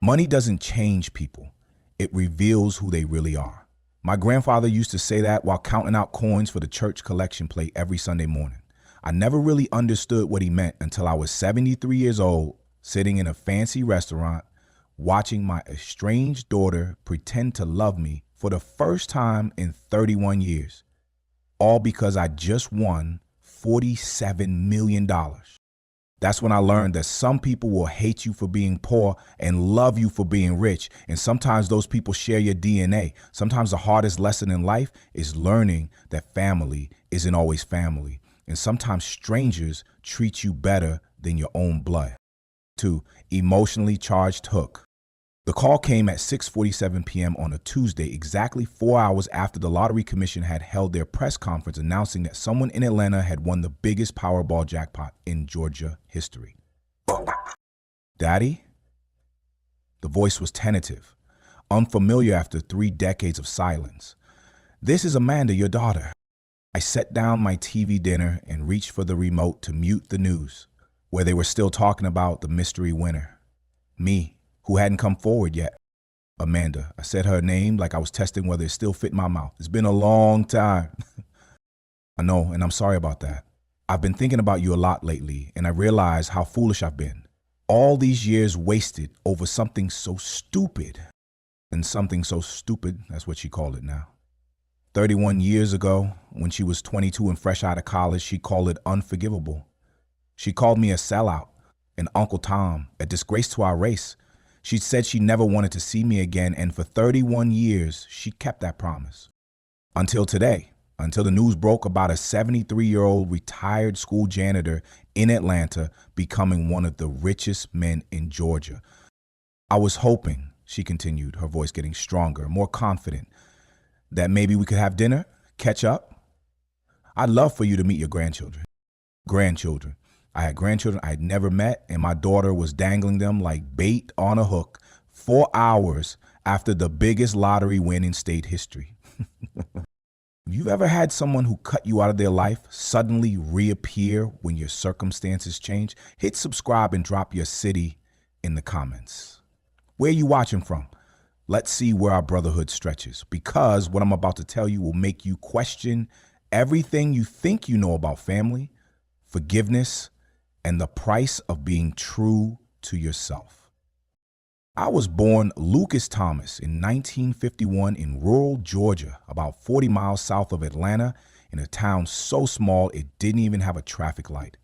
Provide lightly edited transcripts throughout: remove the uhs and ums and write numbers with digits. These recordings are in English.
Money doesn't change people. It reveals who they really are. My grandfather used to say that while counting out coins for the church collection plate every Sunday morning. I never really understood what he meant until I was 73 years old, sitting in a fancy restaurant, watching my estranged daughter pretend to love me for the first time in 31 years. All because I just won $47 million. That's when I learned that some people will hate you for being poor and love you for being rich. And sometimes those people share your DNA. Sometimes the hardest lesson in life is learning that family isn't always family. And sometimes strangers treat you better than your own blood. 2. Emotionally charged hook. The call came at 6:47 p.m. on a Tuesday, exactly 4 hours after the Lottery Commission had held their press conference announcing that someone in Atlanta had won the biggest Powerball jackpot in Georgia history. Daddy? The voice was tentative, unfamiliar after 3 decades of silence. This is Amanda, your daughter. I set down my TV dinner and reached for the remote to mute the news, where they were still talking about the mystery winner. Me, who hadn't come forward yet. Amanda. I said her name like I was testing whether it still fit in my mouth. It's been a long time. I know, and I'm sorry about that. I've been thinking about you a lot lately, and I realize how foolish I've been. All these years wasted over something so stupid. And something so stupid, that's what she called it now. 31 years ago, when she was 22 and fresh out of college, she called it unforgivable. She called me a sellout, an Uncle Tom, a disgrace to our race. She said she never wanted to see me again, and for 31 years, she kept that promise. Until today, until the news broke about a 73-year-old retired school janitor in Atlanta becoming one of the richest men in Georgia. I was hoping, she continued, her voice getting stronger, more confident, that maybe we could have dinner, catch up. I'd love for you to meet your grandchildren. Grandchildren. I had grandchildren I had never met, and my daughter was dangling them like bait on a hook 4 hours after the biggest lottery win in state history. Have you ever had someone who cut you out of their life suddenly reappear when your circumstances change? Hit subscribe and drop your city in the comments. Where are you watching from? Let's see where our brotherhood stretches, because what I'm about to tell you will make you question everything you think you know about family, forgiveness, and the price of being true to yourself. I was born Lucas Thomas in 1951 in rural Georgia, about 40 miles south of Atlanta, in a town so small it didn't even have a traffic light.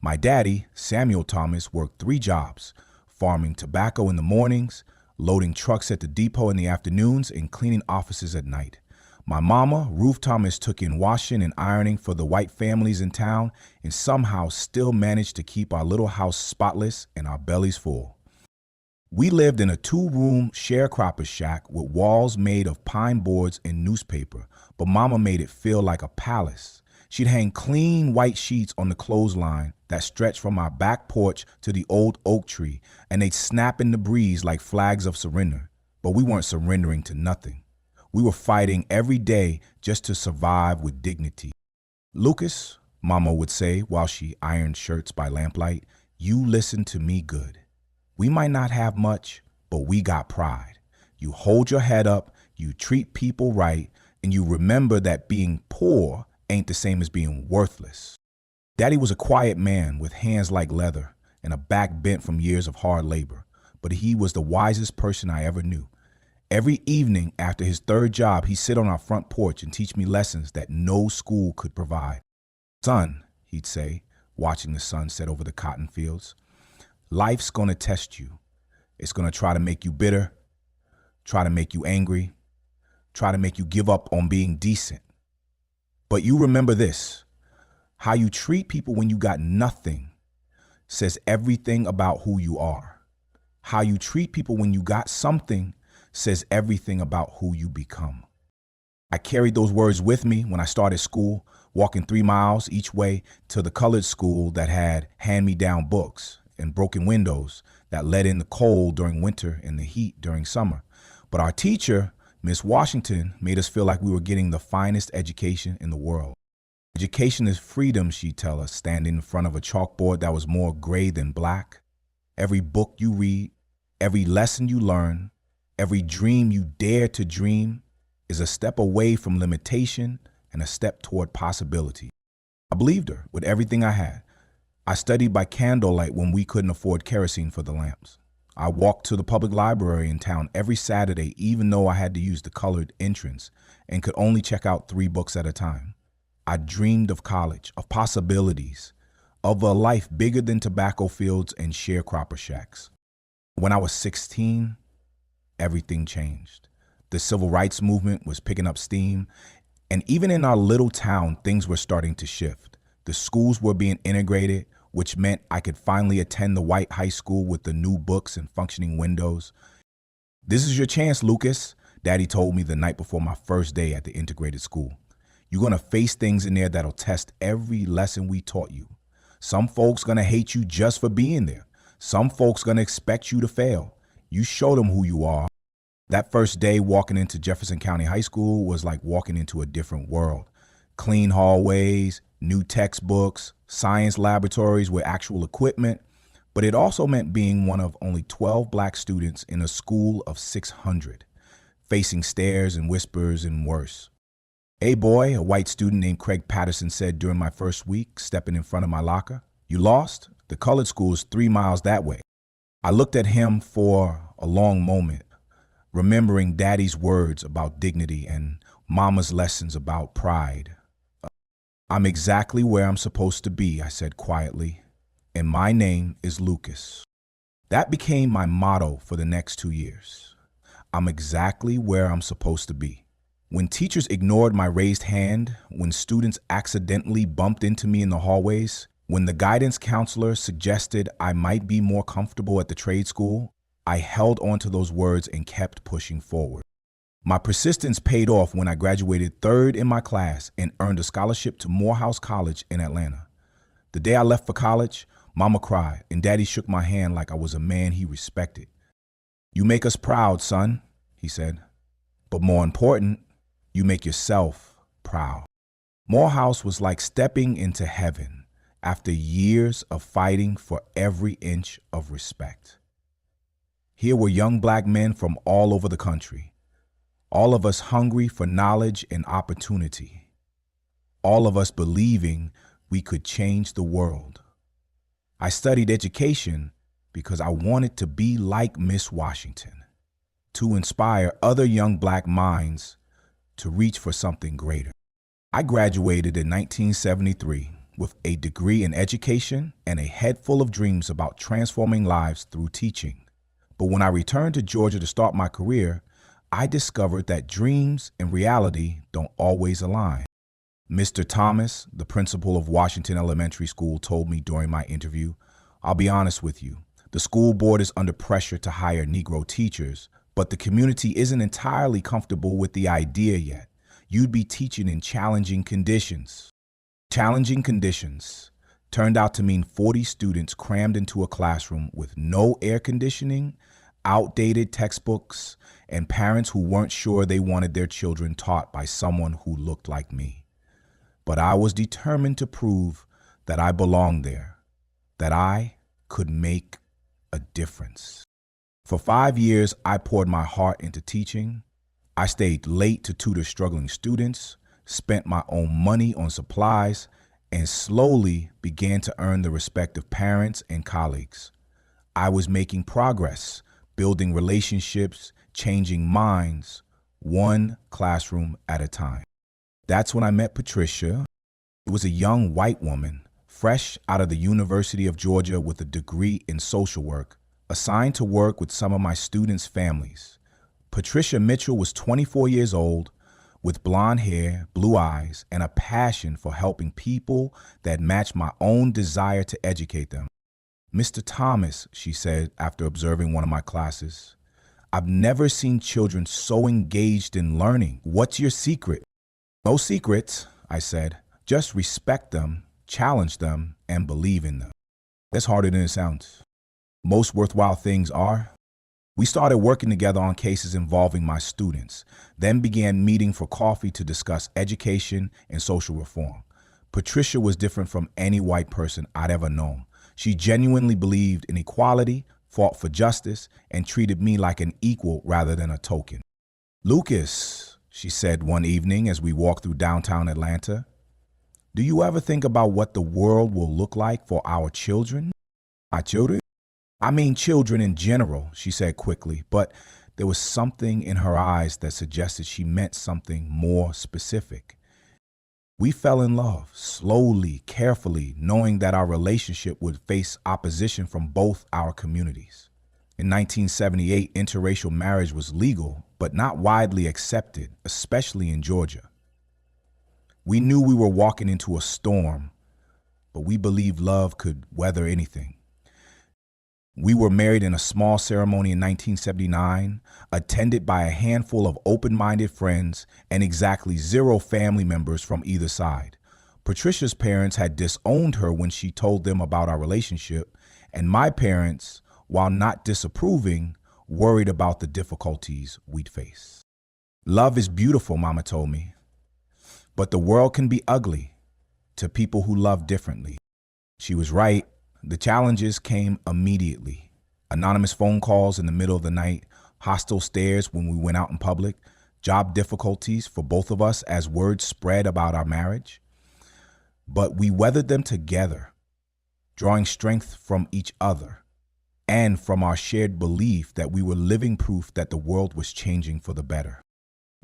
My daddy, Samuel Thomas, worked 3 jobs: farming tobacco in the mornings, loading trucks at the depot in the afternoons, and cleaning offices at night. My mama, Ruth Thomas, took in washing and ironing for the white families in town and somehow still managed to keep our little house spotless and our bellies full. We lived in a 2-room sharecropper's shack with walls made of pine boards and newspaper, but Mama made it feel like a palace. She'd hang clean white sheets on the clothesline that stretched from our back porch to the old oak tree, and they'd snap in the breeze like flags of surrender. But we weren't surrendering to nothing. We were fighting every day just to survive with dignity. Lucas, Mama would say while she ironed shirts by lamplight, you listen to me good. We might not have much, but we got pride. You hold your head up, you treat people right, and you remember that being poor ain't the same as being worthless. Daddy was a quiet man with hands like leather and a back bent from years of hard labor, but he was the wisest person I ever knew. Every evening after his 3rd job, he'd sit on our front porch and teach me lessons that no school could provide. Son, he'd say, watching the sun set over the cotton fields, life's going to test you. It's going to try to make you bitter, try to make you angry, try to make you give up on being decent. But you remember this: how you treat people when you got nothing says everything about who you are. How you treat people when you got something says everything about who you become. I carried those words with me when I started school, walking 3 miles each way to the colored school that had hand-me-down books and broken windows that let in the cold during winter and the heat during summer. But our teacher, Miss Washington, made us feel like we were getting the finest education in the world. Education is freedom, she'd tell us, standing in front of a chalkboard that was more gray than black. Every book you read, Every lesson you learn, every dream you dare to dream is a step away from limitation and a step toward possibility. I believed her with everything I had. I studied by candlelight when we couldn't afford kerosene for the lamps. I walked to the public library in town every Saturday, even though I had to use the colored entrance and could only check out 3 books at a time. I dreamed of college, of possibilities, of a life bigger than tobacco fields and sharecropper shacks. When I was 16, everything changed. The civil rights movement was picking up steam, and even in our little town, things were starting to shift. The schools were being integrated, which meant I could finally attend the white high school with the new books and functioning windows. "This is your chance, Lucas," Daddy told me the night before my first day at the integrated school. "You're gonna face things in there that'll test every lesson we taught you. Some folks gonna hate you just for being there. Some folks gonna expect you to fail. You show them who you are." That first day walking into Jefferson County High School was like walking into a different world. Clean hallways, new textbooks, science laboratories with actual equipment, but it also meant being one of only 12 black students in a school of 600, facing stares and whispers and worse. "Hey boy," a white student named Craig Patterson said during my first week, stepping in front of my locker. "You lost? The colored school is 3 miles that way." I looked at him for a long moment, remembering Daddy's words about dignity and Mama's lessons about pride. "I'm exactly where I'm supposed to be," I said quietly, "and my name is Lucas." That became my motto for the next 2 years. I'm exactly where I'm supposed to be. When teachers ignored my raised hand, when students accidentally bumped into me in the hallways, when the guidance counselor suggested I might be more comfortable at the trade school, I held on to those words and kept pushing forward. My persistence paid off when I graduated 3rd in my class and earned a scholarship to Morehouse College in Atlanta. The day I left for college, Mama cried and Daddy shook my hand like I was a man he respected. "You make us proud, son," he said. "But more important, you make yourself proud." Morehouse was like stepping into heaven after years of fighting for every inch of respect. Here were young black men from all over the country, all of us hungry for knowledge and opportunity, all of us believing we could change the world. I studied education because I wanted to be like Miss Washington, to inspire other young black minds to reach for something greater. I graduated in 1973 with a degree in education and a head full of dreams about transforming lives through teaching. But when I returned to Georgia to start my career, I discovered that dreams and reality don't always align. Mr. Thomas, the principal of Washington Elementary School, told me during my interview, "I'll be honest with you, the school board is under pressure to hire Negro teachers, but the community isn't entirely comfortable with the idea yet. You'd be teaching in challenging conditions." Challenging conditions turned out to mean 40 students crammed into a classroom with no air conditioning, outdated textbooks, and parents who weren't sure they wanted their children taught by someone who looked like me. But I was determined to prove that I belonged there, that I could make a difference. For 5 years, I poured my heart into teaching. I stayed late to tutor struggling students, spent my own money on supplies, and slowly began to earn the respect of parents and colleagues. I was making progress, building relationships, changing minds, one classroom at a time. That's when I met Patricia. It was a young white woman, fresh out of the University of Georgia with a degree in social work, assigned to work with some of my students' families. Patricia Mitchell was 24 years old, with blonde hair, blue eyes, and a passion for helping people that matched my own desire to educate them. "Mr. Thomas," she said after observing one of my classes, "I've never seen children so engaged in learning. What's your secret?" "No secrets," I said. "Just respect them, challenge them, and believe in them." That's harder than it sounds. Most worthwhile things are. We started working together on cases involving my students, then began meeting for coffee to discuss education and social reform. Patricia was different from any white person I'd ever known. She genuinely believed in equality, fought for justice, and treated me like an equal rather than a token. "Lucas," she said one evening as we walked through downtown Atlanta, "do you ever think about what the world will look like for our children?" "Our children?" "I mean children in general," she said quickly, but there was something in her eyes that suggested she meant something more specific. We fell in love, slowly, carefully, knowing that our relationship would face opposition from both our communities. In 1978, interracial marriage was legal, but not widely accepted, especially in Georgia. We knew we were walking into a storm, but we believed love could weather anything. We were married in a small ceremony in 1979, attended by a handful of open-minded friends and exactly 0 family members from either side. Patricia's parents had disowned her when she told them about our relationship, and my parents, while not disapproving, worried about the difficulties we'd face. "Love is beautiful," Mama told me, "but the world can be ugly to people who love differently." She was right. The challenges came immediately. Anonymous phone calls in the middle of the night, hostile stares when we went out in public, job difficulties for both of us as word spread about our marriage. But we weathered them together, drawing strength from each other and from our shared belief that we were living proof that the world was changing for the better.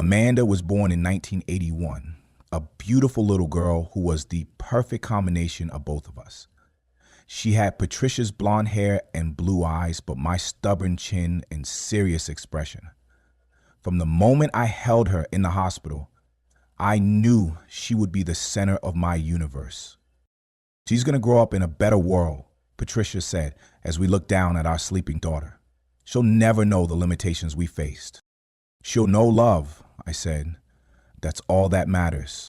Amanda was born in 1981, a beautiful little girl who was the perfect combination of both of us. She had Patricia's blonde hair and blue eyes, but my stubborn chin and serious expression. From the moment I held her in the hospital, I knew she would be the center of my universe. "She's going to grow up in a better world," Patricia said as we looked down at our sleeping daughter. "She'll never know the limitations we faced." "She'll know love," I said. "That's all that matters."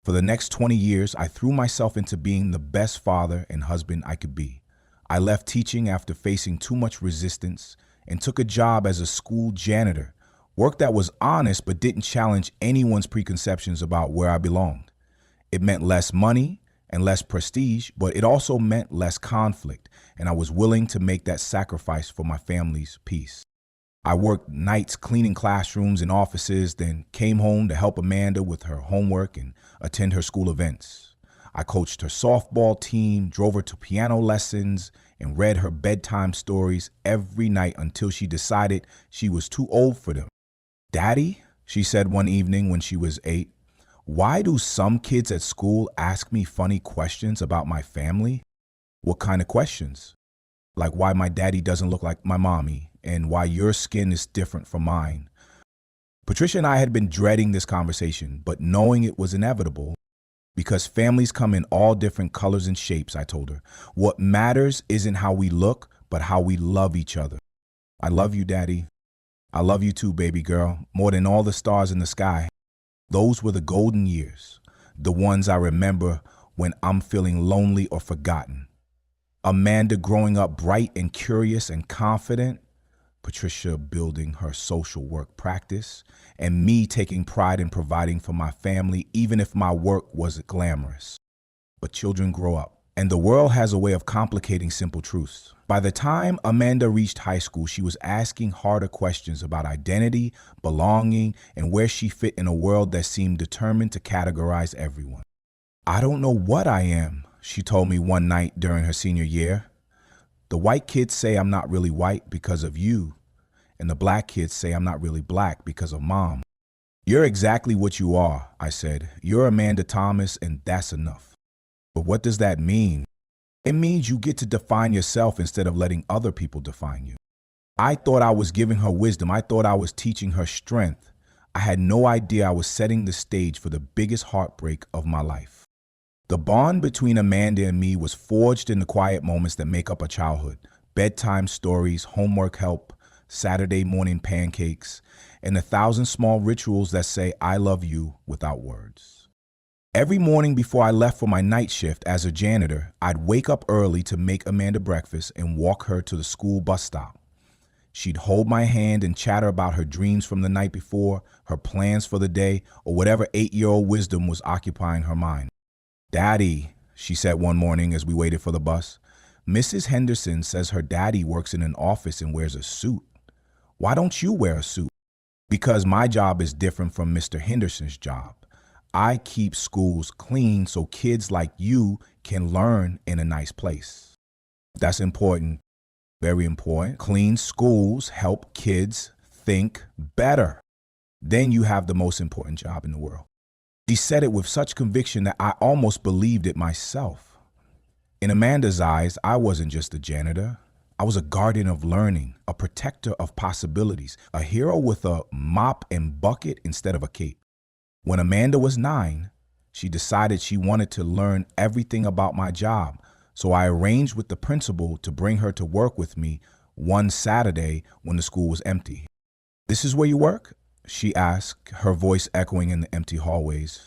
For the next 20 years, I threw myself into being the best father and husband I could be. I left teaching after facing too much resistance and took a job as a school janitor, work that was honest but didn't challenge anyone's preconceptions about where I belonged. It meant less money and less prestige, but it also meant less conflict, and I was willing to make that sacrifice for my family's peace. I worked nights cleaning classrooms and offices, then came home to help Amanda with her homework and attend her school events. I coached her softball team, drove her to piano lessons, and read her bedtime stories every night until she decided she was too old for them. "Daddy," she said one evening when she was 8, "why do some kids at school ask me funny questions about my family?" "What kind of questions?" "Like why my daddy doesn't look like my mommy, and why your skin is different from mine." Patricia and I had been dreading this conversation, but knowing it was inevitable, because families come in all different colors and shapes, I told her. What matters isn't how we look, but how we love each other. "I love you, Daddy." "I love you too, baby girl, more than all the stars in the sky." Those were the golden years, the ones I remember when I'm feeling lonely or forgotten. Amanda growing up bright and curious and confident, Patricia building her social work practice, and me taking pride in providing for my family, even if my work wasn't glamorous. But children grow up, and the world has a way of complicating simple truths. By the time Amanda reached high school, she was asking harder questions about identity, belonging, and where she fit in a world that seemed determined to categorize everyone. "I don't know what I am," she told me one night during her senior year. "The white kids say I'm not really white because of you, and the black kids say I'm not really black because of Mom." "You're exactly what you are," I said. "You're Amanda Thomas, and that's enough." "But what does that mean?" "It means you get to define yourself instead of letting other people define you." I thought I was giving her wisdom. I thought I was teaching her strength. I had no idea I was setting the stage for the biggest heartbreak of my life. The bond between Amanda and me was forged in the quiet moments that make up a childhood. Bedtime stories, homework help, Saturday morning pancakes, and 1,000 small rituals that say "I love you" without words. Every morning before I left for my night shift as a janitor, I'd wake up early to make Amanda breakfast and walk her to the school bus stop. She'd hold my hand and chatter about her dreams from the night before, her plans for the day, or whatever 8-year-old wisdom was occupying her mind. "Daddy," she said one morning as we waited for the bus, Mrs. Henderson says her daddy works in an office and wears a suit. Why don't you wear a suit? Because my job is different from Mr. Henderson's job. I keep schools clean so kids like you can learn in a nice place. That's important, very important. Clean schools help kids think better. Then you have the most important job in the world. She said it with such conviction that I almost believed it myself. In Amanda's eyes, I wasn't just a janitor. I was a guardian of learning, a protector of possibilities, a hero with a mop and bucket instead of a cape. When Amanda was 9, she decided she wanted to learn everything about my job, so I arranged with the principal to bring her to work with me one Saturday when the school was empty. "This is where you work?" she asked, her voice echoing in the empty hallways.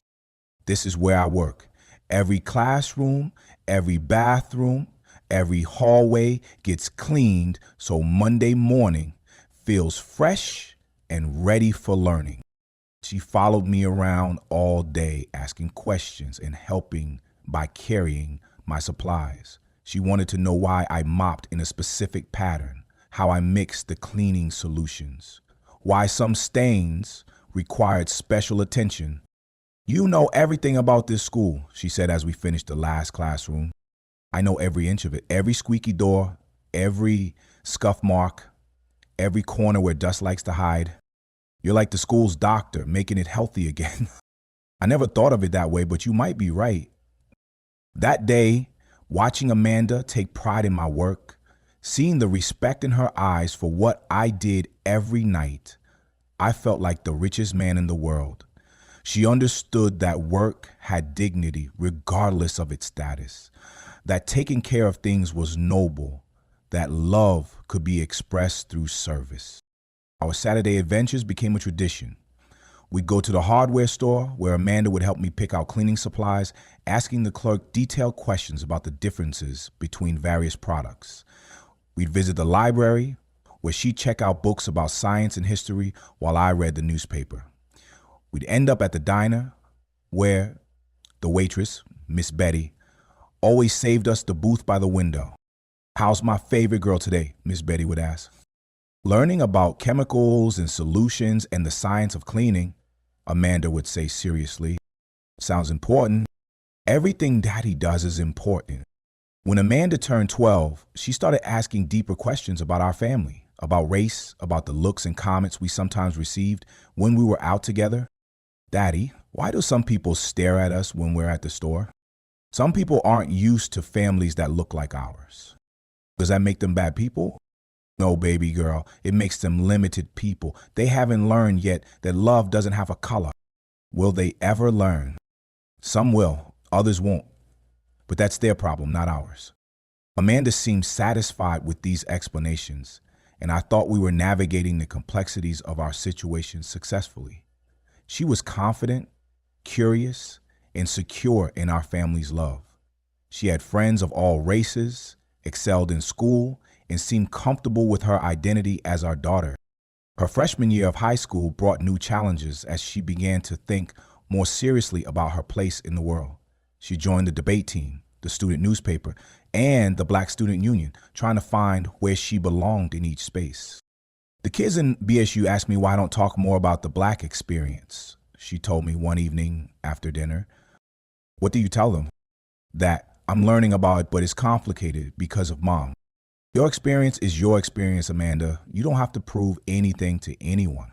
"This is where I work. Every classroom, every bathroom, every hallway gets cleaned so Monday morning feels fresh and ready for learning." She followed me around all day, asking questions and helping by carrying my supplies. She wanted to know why I mopped in a specific pattern, how I mixed the cleaning solutions, why some stains required special attention. "You know everything about this school," she said as we finished the last classroom. "I know every inch of it, every squeaky door, every scuff mark, every corner where dust likes to hide. You're like the school's doctor, making it healthy again." I never thought of it that way, but you might be right. That day, watching Amanda take pride in my work, seeing the respect in her eyes for what I did every night, I felt like the richest man in the world. She understood that work had dignity regardless of its status, that taking care of things was noble, that love could be expressed through service. Our Saturday adventures became a tradition. We'd go to the hardware store where Amanda would help me pick out cleaning supplies, asking the clerk detailed questions about the differences between various products. We'd visit the library where she'd check out books about science and history while I read the newspaper. We'd end up at the diner where the waitress, Miss Betty, always saved us the booth by the window. "How's my favorite girl today?" Miss Betty would ask. "Learning about chemicals and solutions and the science of cleaning," Amanda would say seriously. "Sounds important." Everything Daddy does is important. When Amanda turned 12, she started asking deeper questions about our family, about race, about the looks and comments we sometimes received when we were out together. "Daddy, why do some people stare at us when we're at the store? Some people aren't used to families that look like ours. Does that make them bad people?" "No, baby girl, it makes them limited people. They haven't learned yet that love doesn't have a color." "Will they ever learn?" "Some will, others won't. But that's their problem, not ours." Amanda seemed satisfied with these explanations, and I thought we were navigating the complexities of our situation successfully. She was confident, curious, and secure in our family's love. She had friends of all races, excelled in school, and seemed comfortable with her identity as our daughter. Her freshman year of high school brought new challenges as she began to think more seriously about her place in the world. She joined the debate team, the student newspaper, and the Black Student Union, trying to find where she belonged in each space. "The kids in BSU asked me why I don't talk more about the Black experience," she told me one evening after dinner. "What do you tell them?" "That I'm learning about it, but it's complicated because of Mom." "Your experience is your experience, Amanda. You don't have to prove anything to anyone."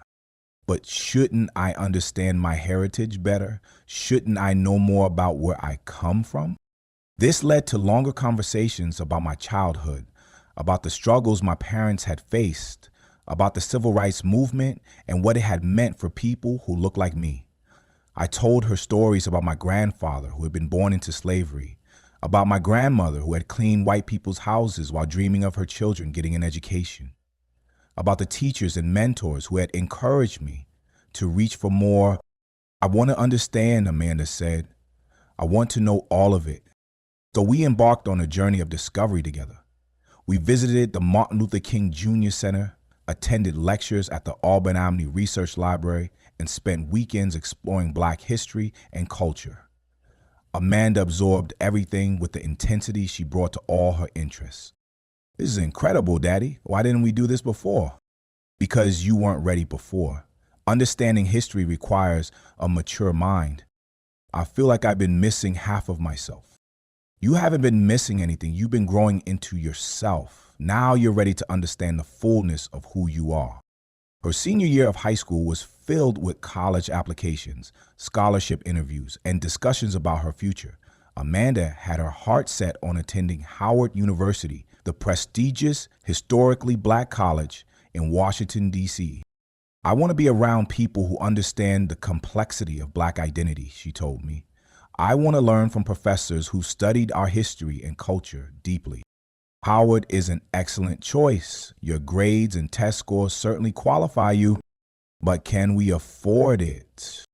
"But shouldn't I understand my heritage better? Shouldn't I know more about where I come from?" This led to longer conversations about my childhood, about the struggles my parents had faced, about the civil rights movement and what it had meant for people who looked like me. I told her stories about my grandfather who had been born into slavery, about my grandmother who had cleaned white people's houses while dreaming of her children getting an education, about the teachers and mentors who had encouraged me to reach for more. "I want to understand," Amanda said. "I want to know all of it." So we embarked on a journey of discovery together. We visited the Martin Luther King Jr. Center, attended lectures at the Auburn Omni Research Library, and spent weekends exploring Black history and culture. Amanda absorbed everything with the intensity she brought to all her interests. This is incredible, Daddy. Why didn't we do this before? Because you weren't ready before. Understanding history requires a mature mind. I feel like I've been missing half of myself. You haven't been missing anything. You've been growing into yourself. Now you're ready to understand the fullness of who you are. Her senior year of high school was filled with college applications, scholarship interviews, and discussions about her future. Amanda had her heart set on attending Howard University, the prestigious, historically black college in Washington, D.C. I want to be around people who understand the complexity of black identity, she told me. I want to learn from professors who studied our history and culture deeply. Howard is an excellent choice. Your grades and test scores certainly qualify you, but can we afford it?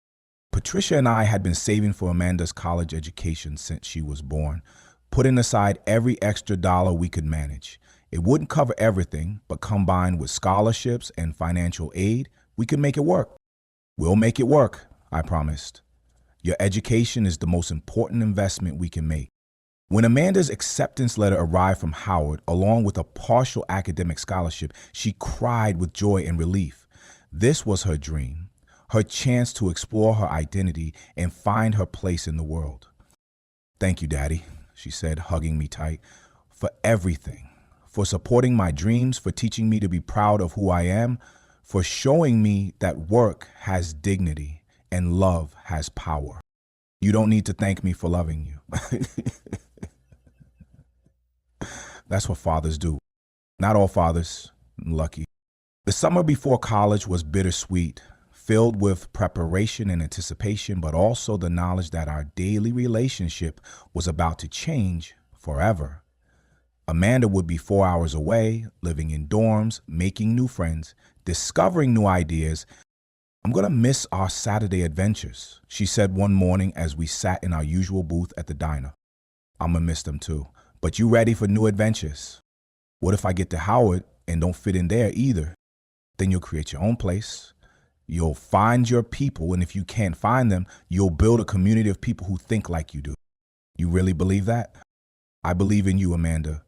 Patricia and I had been saving for Amanda's college education since she was born, putting aside every extra dollar we could manage. It wouldn't cover everything, but combined with scholarships and financial aid, we could make it work. We'll make it work, I promised. Your education is the most important investment we can make. When Amanda's acceptance letter arrived from Howard, along with a partial academic scholarship, she cried with joy and relief. This was her dream, her chance to explore her identity and find her place in the world. Thank you, Daddy, she said, hugging me tight, for everything, for supporting my dreams, for teaching me to be proud of who I am, for showing me that work has dignity and love has power. You don't need to thank me for loving you. That's what fathers do. Not all fathers, I'm lucky. The summer before college was bittersweet, filled with preparation and anticipation, but also the knowledge that our daily relationship was about to change forever. Amanda would be 4 hours away, living in dorms, making new friends, discovering new ideas. I'm going to miss our Saturday adventures, she said one morning as we sat in our usual booth at the diner. I'm going to miss them too. But you ready for new adventures? What if I get to Howard and don't fit in there either? Then you'll create your own place. You'll find your people, and if you can't find them, you'll build a community of people who think like you do. You really believe that? I believe in you, Amanda.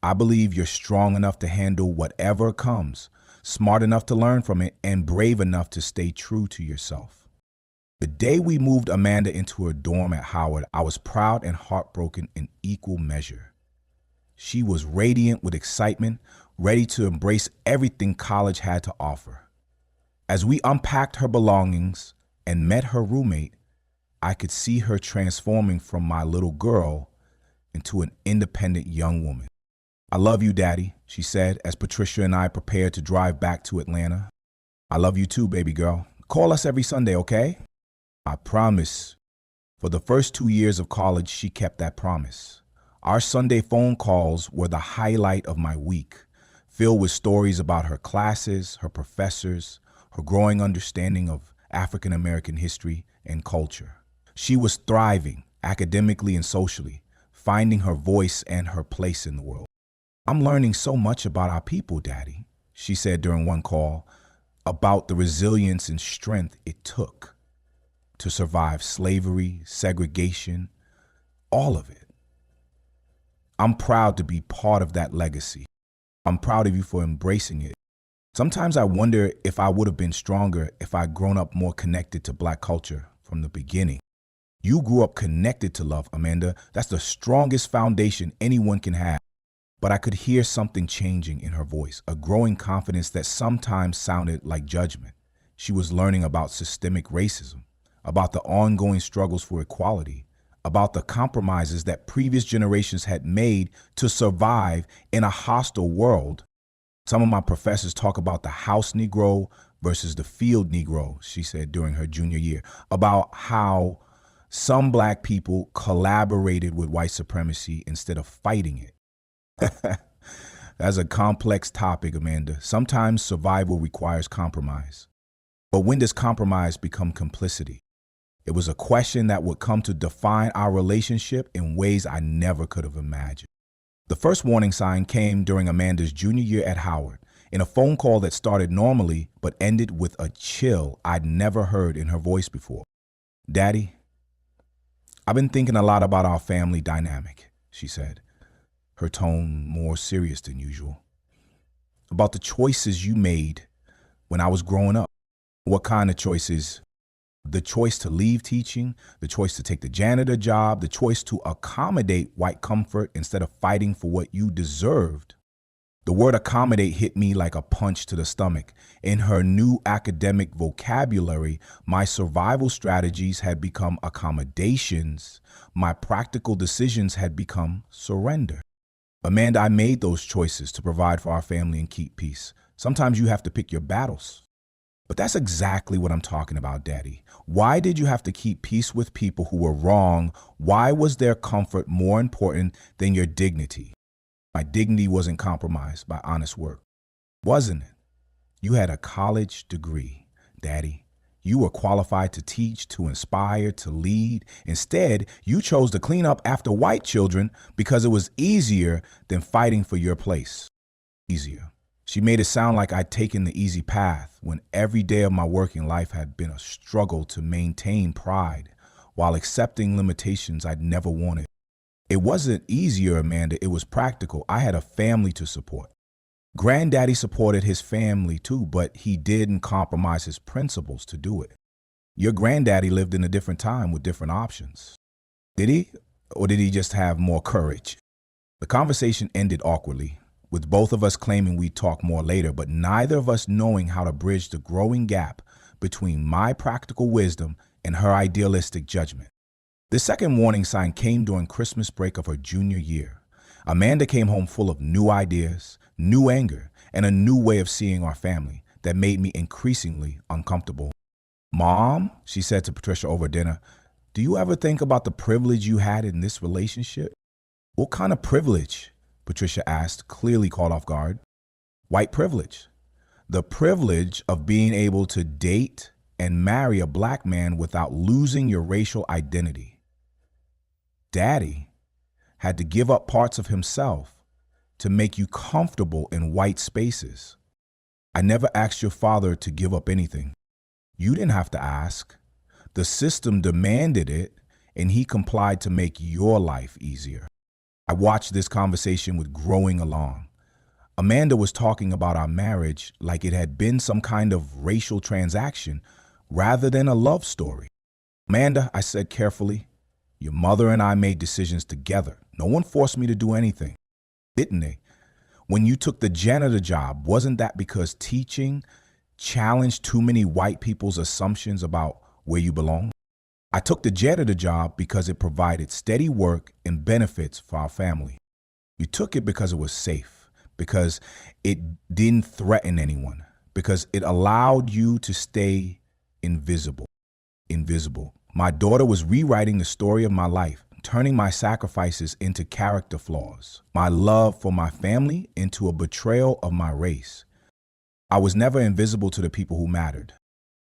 I believe you're strong enough to handle whatever comes, smart enough to learn from it, and brave enough to stay true to yourself. The day we moved Amanda into her dorm at Howard, I was proud and heartbroken in equal measure. She was radiant with excitement, ready to embrace everything college had to offer. As we unpacked her belongings and met her roommate, I could see her transforming from my little girl into an independent young woman. I love you, Daddy, she said as Patricia and I prepared to drive back to Atlanta. I love you too, baby girl. Call us every Sunday, okay? I promise. For the first 2 years of college, she kept that promise. Our Sunday phone calls were the highlight of my week, filled with stories about her classes, her professors, her growing understanding of African American history and culture. She was thriving academically and socially, finding her voice and her place in the world. I'm learning so much about our people, Daddy, she said during one call, about the resilience and strength it took to survive slavery, segregation, all of it. I'm proud to be part of that legacy. I'm proud of you for embracing it. Sometimes I wonder if I would have been stronger if I'd grown up more connected to Black culture from the beginning. You grew up connected to love, Amanda. That's the strongest foundation anyone can have. But I could hear something changing in her voice, a growing confidence that sometimes sounded like judgment. She was learning about systemic racism, about the ongoing struggles for equality, about the compromises that previous generations had made to survive in a hostile world. Some of my professors talk about the house Negro versus the field Negro, she said during her junior year, about how some Black people collaborated with white supremacy instead of fighting it. That's a complex topic, Amanda. Sometimes survival requires compromise. But when does compromise become complicity? It was a question that would come to define our relationship in ways I never could have imagined. The first warning sign came during Amanda's junior year at Howard, in a phone call that started normally but ended with a chill I'd never heard in her voice before. Daddy, I've been thinking a lot about our family dynamic, she said, her tone more serious than usual. About the choices you made when I was growing up. What kind of choices? The choice to leave teaching, the choice to take the janitor job, the choice to accommodate white comfort instead of fighting for what you deserved. The word accommodate hit me like a punch to the stomach. In her new academic vocabulary, my survival strategies had become accommodations. My practical decisions had become surrender. Amanda, I made those choices to provide for our family and keep peace. Sometimes you have to pick your battles. But that's exactly what I'm talking about, Daddy. Why did you have to keep peace with people who were wrong? Why was their comfort more important than your dignity? My dignity wasn't compromised by honest work, wasn't it? You had a college degree, Daddy. You were qualified to teach, to inspire, to lead. Instead, you chose to clean up after white children because it was easier than fighting for your place. Easier. She made it sound like I'd taken the easy path when every day of my working life had been a struggle to maintain pride while accepting limitations I'd never wanted. It wasn't easier, Amanda. It was practical. I had a family to support. Granddaddy supported his family too, but he didn't compromise his principles to do it. Your granddaddy lived in a different time with different options. Did he? Or did he just have more courage? The conversation ended awkwardly, with both of us claiming we'd talk more later, but neither of us knowing how to bridge the growing gap between my practical wisdom and her idealistic judgment. The second warning sign came during Christmas break of her junior year. Amanda came home full of new ideas, new anger, and a new way of seeing our family that made me increasingly uncomfortable. Mom, she said to Patricia over dinner, do you ever think about the privilege you had in this relationship? What kind of privilege? Patricia asked, clearly caught off guard. White privilege. The privilege of being able to date and marry a black man without losing your racial identity. Daddy had to give up parts of himself to make you comfortable in white spaces. I never asked your father to give up anything. You didn't have to ask. The system demanded it, and he complied to make your life easier. I watched this conversation with growing alarm. Amanda was talking about our marriage like it had been some kind of racial transaction rather than a love story. Amanda, I said carefully, your mother and I made decisions together. No one forced me to do anything, didn't they? When you took the janitor job, wasn't that because teaching challenged too many white people's assumptions about where you belong? I took the janitor job because it provided steady work and benefits for our family. You took it because it was safe, because it didn't threaten anyone, because it allowed you to stay invisible. Invisible. My daughter was rewriting the story of my life, turning my sacrifices into character flaws, my love for my family into a betrayal of my race. I was never invisible to the people who mattered.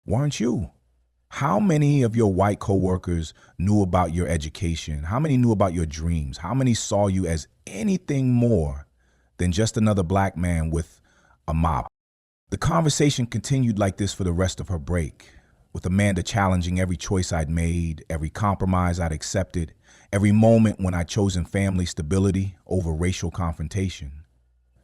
Weren't you? How many of your white coworkers knew about your education? How many knew about your dreams? How many saw you as anything more than just another black man with a mop? The conversation continued like this for the rest of her break, with Amanda challenging every choice I'd made, every compromise I'd accepted, every moment when I'd chosen family stability over racial confrontation.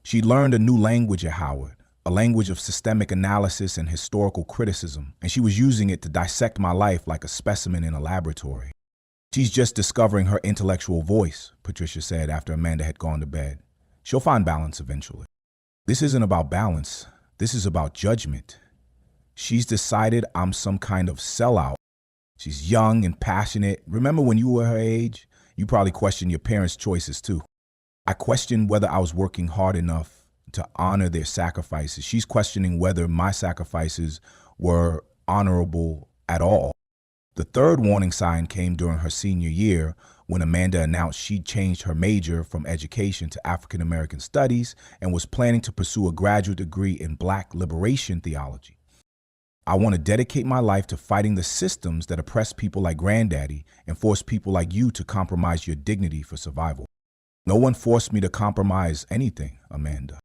She learned a new language at Howard, a language of systemic analysis and historical criticism, and she was using it to dissect my life like a specimen in a laboratory. She's just discovering her intellectual voice, Patricia said after Amanda had gone to bed. She'll find balance eventually. This isn't about balance. This is about judgment. She's decided I'm some kind of sellout. She's young and passionate. Remember when you were her age? You probably questioned your parents' choices too. I questioned whether I was working hard enough to honor their sacrifices. She's questioning whether my sacrifices were honorable at all. The third warning sign came during her senior year when Amanda announced she'd changed her major from education to African American studies and was planning to pursue a graduate degree in Black liberation theology. I want to dedicate my life to fighting the systems that oppress people like Granddaddy and force people like you to compromise your dignity for survival. No one forced me to compromise anything, Amanda.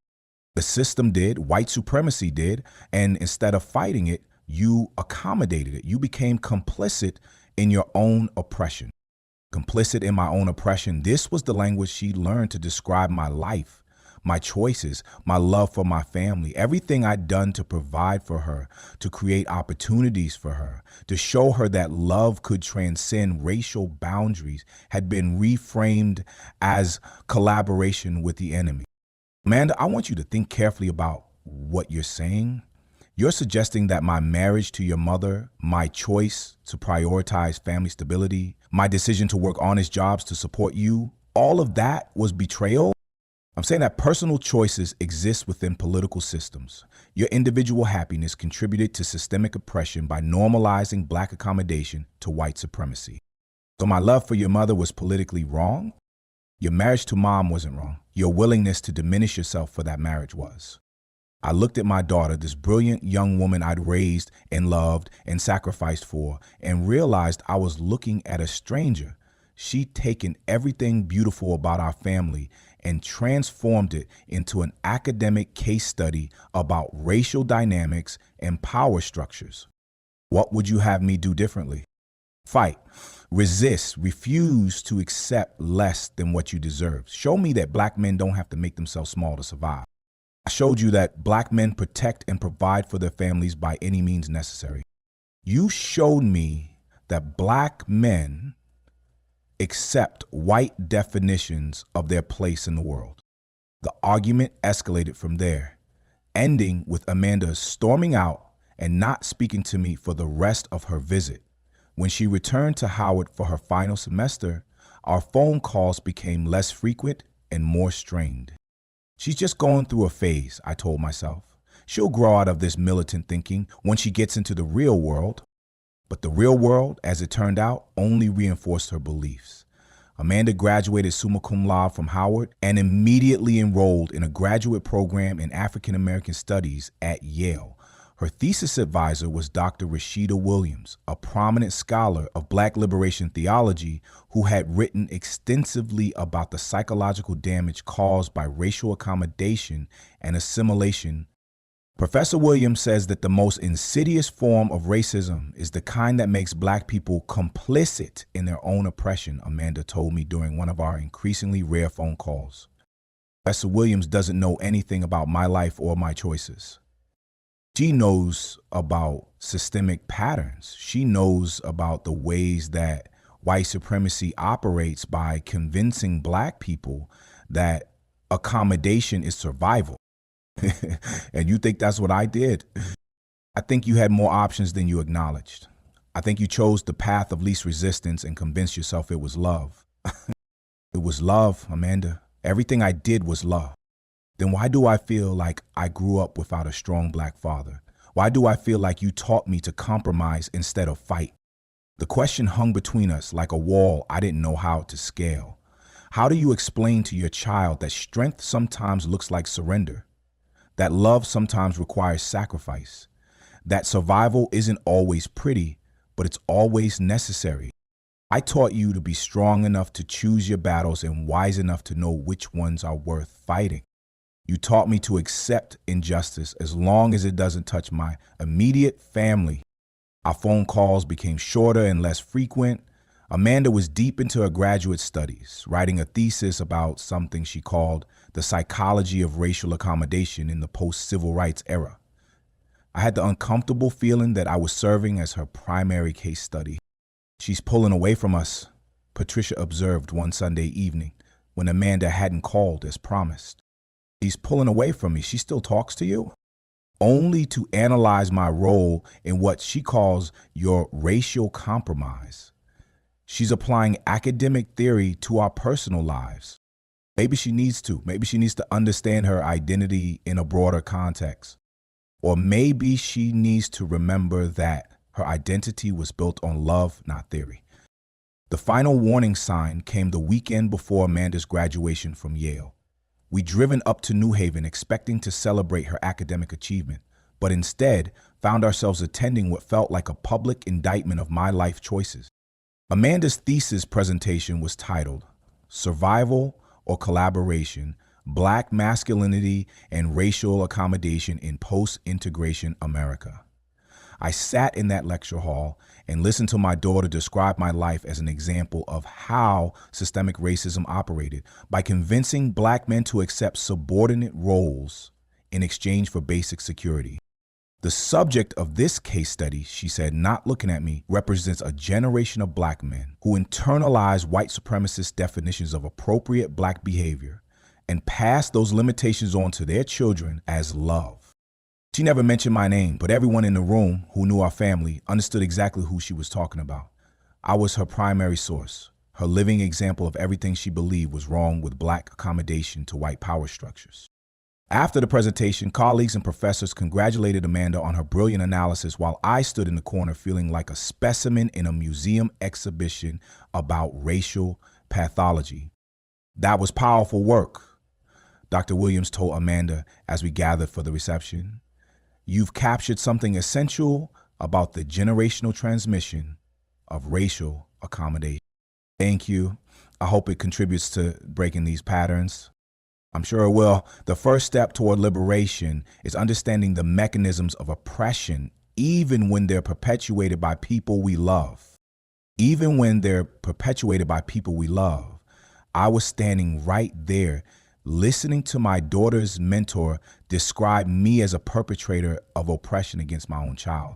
The system did, white supremacy did, and instead of fighting it, you accommodated it. You became complicit in your own oppression. Complicit in my own oppression, this was the language she learned to describe my life, my choices, my love for my family, everything I'd done to provide for her, to create opportunities for her, to show her that love could transcend racial boundaries, had been reframed as collaboration with the enemy. Amanda, I want you to think carefully about what you're saying. You're suggesting that my marriage to your mother, my choice to prioritize family stability, my decision to work honest jobs to support you, all of that was betrayal? I'm saying that personal choices exist within political systems. Your individual happiness contributed to systemic oppression by normalizing Black accommodation to white supremacy. So my love for your mother was politically wrong? Your marriage to mom wasn't wrong. Your willingness to diminish yourself for that marriage was. I looked at my daughter, this brilliant young woman I'd raised and loved and sacrificed for, and realized I was looking at a stranger. She'd taken everything beautiful about our family and transformed it into an academic case study about racial dynamics and power structures. What would you have me do differently? Fight, resist, refuse to accept less than what you deserve. Show me that Black men don't have to make themselves small to survive. I showed you that Black men protect and provide for their families by any means necessary. You showed me that Black men accept white definitions of their place in the world. The argument escalated from there, ending with Amanda storming out and not speaking to me for the rest of her visit. When she returned to Howard for her final semester, our phone calls became less frequent and more strained. She's just going through a phase, I told myself. She'll grow out of this militant thinking when she gets into the real world. But the real world, as it turned out, only reinforced her beliefs. Amanda graduated summa cum laude from Howard and immediately enrolled in a graduate program in African American Studies at Yale. Her thesis advisor was Dr. Rashida Williams, a prominent scholar of Black liberation theology who had written extensively about the psychological damage caused by racial accommodation and assimilation. Professor Williams says that the most insidious form of racism is the kind that makes Black people complicit in their own oppression, Amanda told me during one of our increasingly rare phone calls. Professor Williams doesn't know anything about my life or my choices. She knows about systemic patterns. She knows about the ways that white supremacy operates by convincing Black people that accommodation is survival. And you think that's what I did? I think you had more options than you acknowledged. I think you chose the path of least resistance and convinced yourself it was love. It was love, Amanda. Everything I did was love. Then why do I feel like I grew up without a strong Black father? Why do I feel like you taught me to compromise instead of fight? The question hung between us like a wall I didn't know how to scale. How do you explain to your child that strength sometimes looks like surrender? That love sometimes requires sacrifice? That survival isn't always pretty, but it's always necessary? I taught you to be strong enough to choose your battles and wise enough to know which ones are worth fighting. You taught me to accept injustice as long as it doesn't touch my immediate family. Our phone calls became shorter and less frequent. Amanda was deep into her graduate studies, writing a thesis about something she called the psychology of racial accommodation in the post-civil rights era. I had the uncomfortable feeling that I was serving as her primary case study. She's pulling away from us, Patricia observed one Sunday evening when Amanda hadn't called as promised. She's pulling away from me. She still talks to you? Only to analyze my role in what she calls your racial compromise. She's applying academic theory to our personal lives. Maybe she needs to. Maybe she needs to understand her identity in a broader context. Or maybe she needs to remember that her identity was built on love, not theory. The final warning sign came the weekend before Amanda's graduation from Yale. We'd driven up to New Haven expecting to celebrate her academic achievement, but instead found ourselves attending what felt like a public indictment of my life choices. Amanda's thesis presentation was titled Survival or Collaboration, Black Masculinity and Racial Accommodation in Post-Integration America. I sat in that lecture hall and listened to my daughter describe my life as an example of how systemic racism operated by convincing Black men to accept subordinate roles in exchange for basic security. The subject of this case study, she said, not looking at me, represents a generation of Black men who internalize white supremacist definitions of appropriate Black behavior and pass those limitations on to their children as love. She never mentioned my name, but everyone in the room who knew our family understood exactly who she was talking about. I was her primary source, her living example of everything she believed was wrong with Black accommodation to white power structures. After the presentation, colleagues and professors congratulated Amanda on her brilliant analysis while I stood in the corner feeling like a specimen in a museum exhibition about racial pathology. That was powerful work, Dr. Williams told Amanda as we gathered for the reception. You've captured something essential about the generational transmission of racial accommodation. Thank you. I hope it contributes to breaking these patterns. I'm sure it will. The first step toward liberation is understanding the mechanisms of oppression, even when they're perpetuated by people we love. Even when they're perpetuated by people we love. I was standing right there, listening to my daughter's mentor describe me as a perpetrator of oppression against my own child.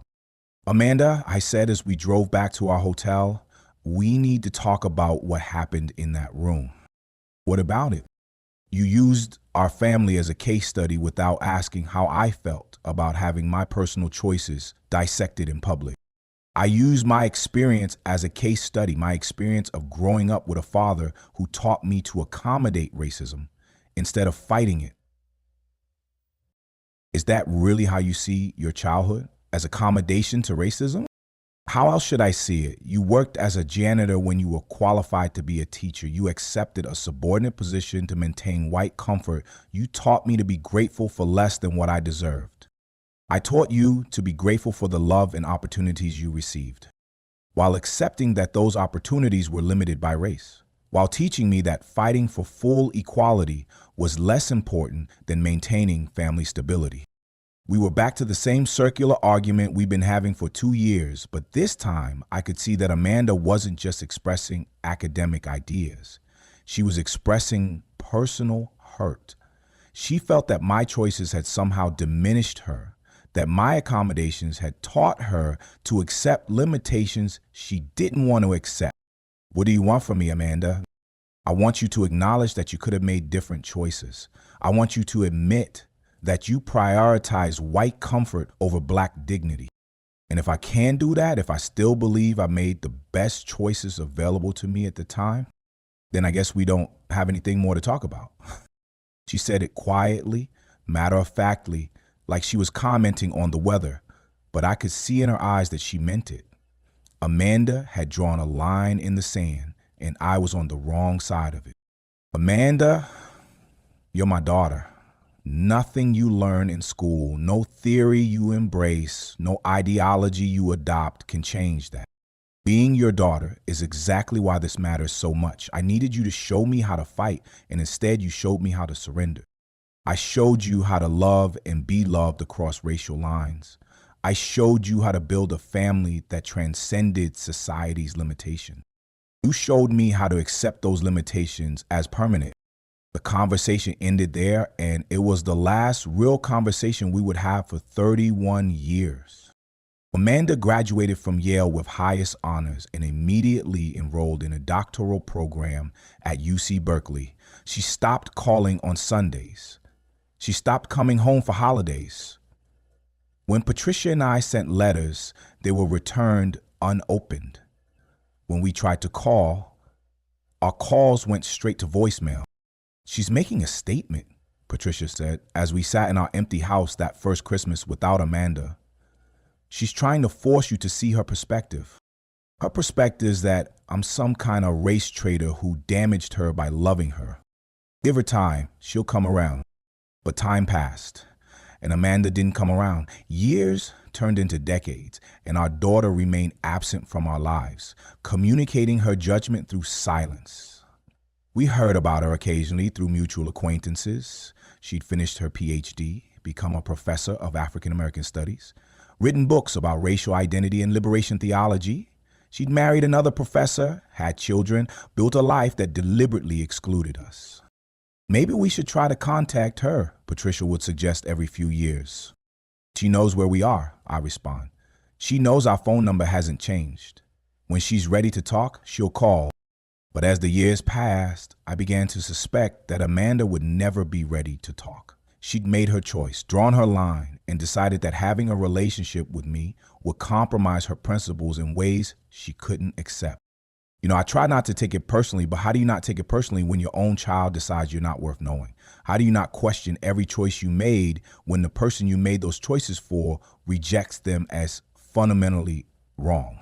Amanda, I said as we drove back to our hotel, we need to talk about what happened in that room. What about it? You used our family as a case study without asking how I felt about having my personal choices dissected in public. I used my experience as a case study, my experience of growing up with a father who taught me to accommodate racism instead of fighting it. Is that really how you see your childhood? As accommodation to racism? How else should I see it? You worked as a janitor when you were qualified to be a teacher. You accepted a subordinate position to maintain white comfort. You taught me to be grateful for less than what I deserved. I taught you to be grateful for the love and opportunities you received, while accepting that those opportunities were limited by race, while teaching me that fighting for full equality was less important than maintaining family stability. We were back to the same circular argument we've been having for 2 years, but this time I could see that Amanda wasn't just expressing academic ideas. She was expressing personal hurt. She felt that my choices had somehow diminished her, that my accommodations had taught her to accept limitations she didn't want to accept. What do you want from me, Amanda? I want you to acknowledge that you could have made different choices. I want you to admit that you prioritize white comfort over Black dignity. And if I can do that, if I still believe I made the best choices available to me at the time, then I guess we don't have anything more to talk about. She said it quietly, matter-of-factly, like she was commenting on the weather, but I could see in her eyes that she meant it. Amanda had drawn a line in the sand, and I was on the wrong side of it. Amanda, you're my daughter. Nothing you learn in school, no theory you embrace, no ideology you adopt can change that. Being your daughter is exactly why this matters so much. I needed you to show me how to fight, and instead you showed me how to surrender. I showed you how to love and be loved across racial lines. I showed you how to build a family that transcended society's limitations. You showed me how to accept those limitations as permanent. The conversation ended there, and it was the last real conversation we would have for 31 years. Amanda graduated from Yale with highest honors and immediately enrolled in a doctoral program at UC Berkeley. She stopped calling on Sundays. She stopped coming home for holidays. When Patricia and I sent letters, they were returned unopened. When we tried to call, our calls went straight to voicemail. She's making a statement, Patricia said, as we sat in our empty house that first Christmas without Amanda. She's trying to force you to see her perspective. Her perspective is that I'm some kind of race traitor who damaged her by loving her. Give her time, she'll come around. But time passed, and Amanda didn't come around. Years turned into decades, and our daughter remained absent from our lives, communicating her judgment through silence. We heard about her occasionally through mutual acquaintances. She'd finished her PhD, become a professor of African American studies. written books about racial identity and liberation theology. She'd married another professor, had children, built a life that deliberately excluded us. Maybe we should try to contact her, Patricia would suggest every few years. She knows where we are, I respond. She knows our phone number hasn't changed. When she's ready to talk, she'll call. But as the years passed, I began to suspect that Amanda would never be ready to talk. She'd made her choice, drawn her line, and decided that having a relationship with me would compromise her principles in ways she couldn't accept. I try not to take it personally, but how do you not take it personally when your own child decides you're not worth knowing? How do you not question every choice you made when the person you made those choices for rejects them as fundamentally wrong?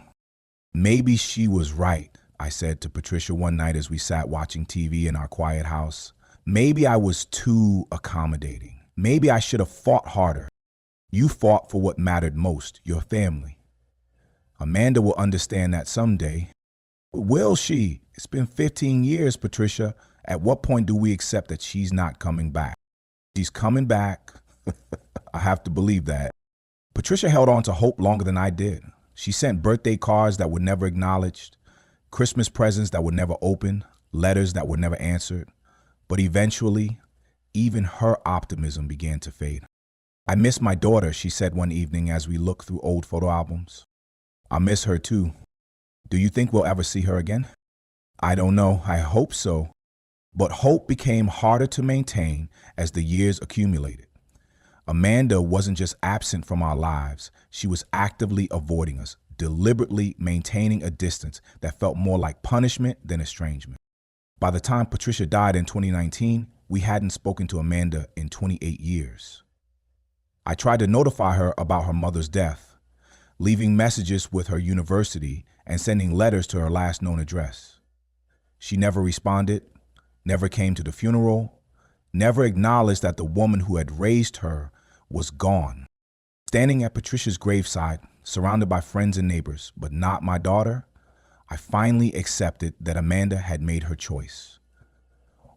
Maybe she was right, I said to Patricia one night as we sat watching TV in our quiet house. Maybe I was too accommodating. Maybe I should have fought harder. You fought for what mattered most, your family. Amanda will understand that someday. Will she? It's been 15 years, Patricia. At what point do we accept that she's not coming back? She's coming back. I have to believe that. Patricia held on to hope longer than I did. She sent birthday cards that were never acknowledged, Christmas presents that were never opened, letters that were never answered. But eventually, even her optimism began to fade. I miss my daughter, she said one evening as we looked through old photo albums. I miss her too. Do you think we'll ever see her again? I don't know. I hope so. But hope became harder to maintain as the years accumulated. Amanda wasn't just absent from our lives. She was actively avoiding us, deliberately maintaining a distance that felt more like punishment than estrangement. By the time Patricia died in 2019, we hadn't spoken to Amanda in 28 years. I tried to notify her about her mother's death, leaving messages with her university and sending letters to her last known address. She never responded, never came to the funeral, never acknowledged that the woman who had raised her was gone. Standing at Patricia's graveside, surrounded by friends and neighbors, but not my daughter, I finally accepted that Amanda had made her choice.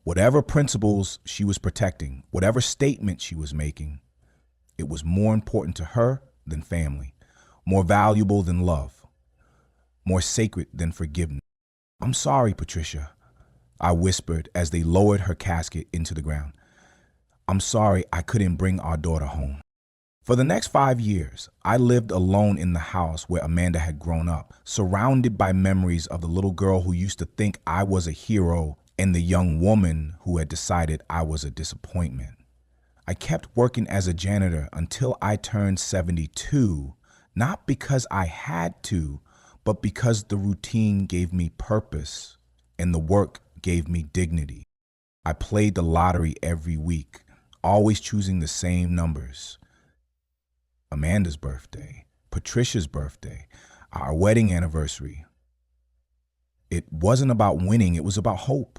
Whatever principles she was protecting, whatever statement she was making, it was more important to her than family, more valuable than love, more sacred than forgiveness. I'm sorry, Patricia, I whispered as they lowered her casket into the ground. I'm sorry I couldn't bring our daughter home. For the next 5 years, I lived alone in the house where Amanda had grown up, surrounded by memories of the little girl who used to think I was a hero and the young woman who had decided I was a disappointment. I kept working as a janitor until I turned 72, not because I had to, but because the routine gave me purpose and the work gave me dignity. I played the lottery every week, always choosing the same numbers. Amanda's birthday, Patricia's birthday, our wedding anniversary. It wasn't about winning, it was about hope,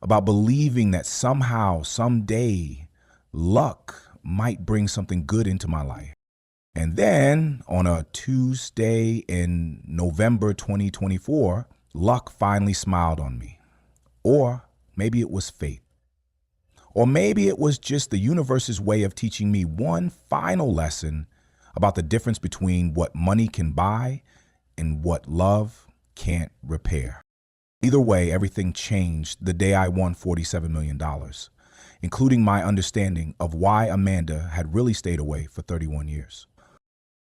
about believing that somehow, someday, luck might bring something good into my life. And then on a Tuesday in November 2024, luck finally smiled on me. Or maybe it was fate. Or maybe it was just the universe's way of teaching me one final lesson about the difference between what money can buy and what love can't repair. Either way, everything changed the day I won $47 million, including my understanding of why Amanda had really stayed away for 31 years.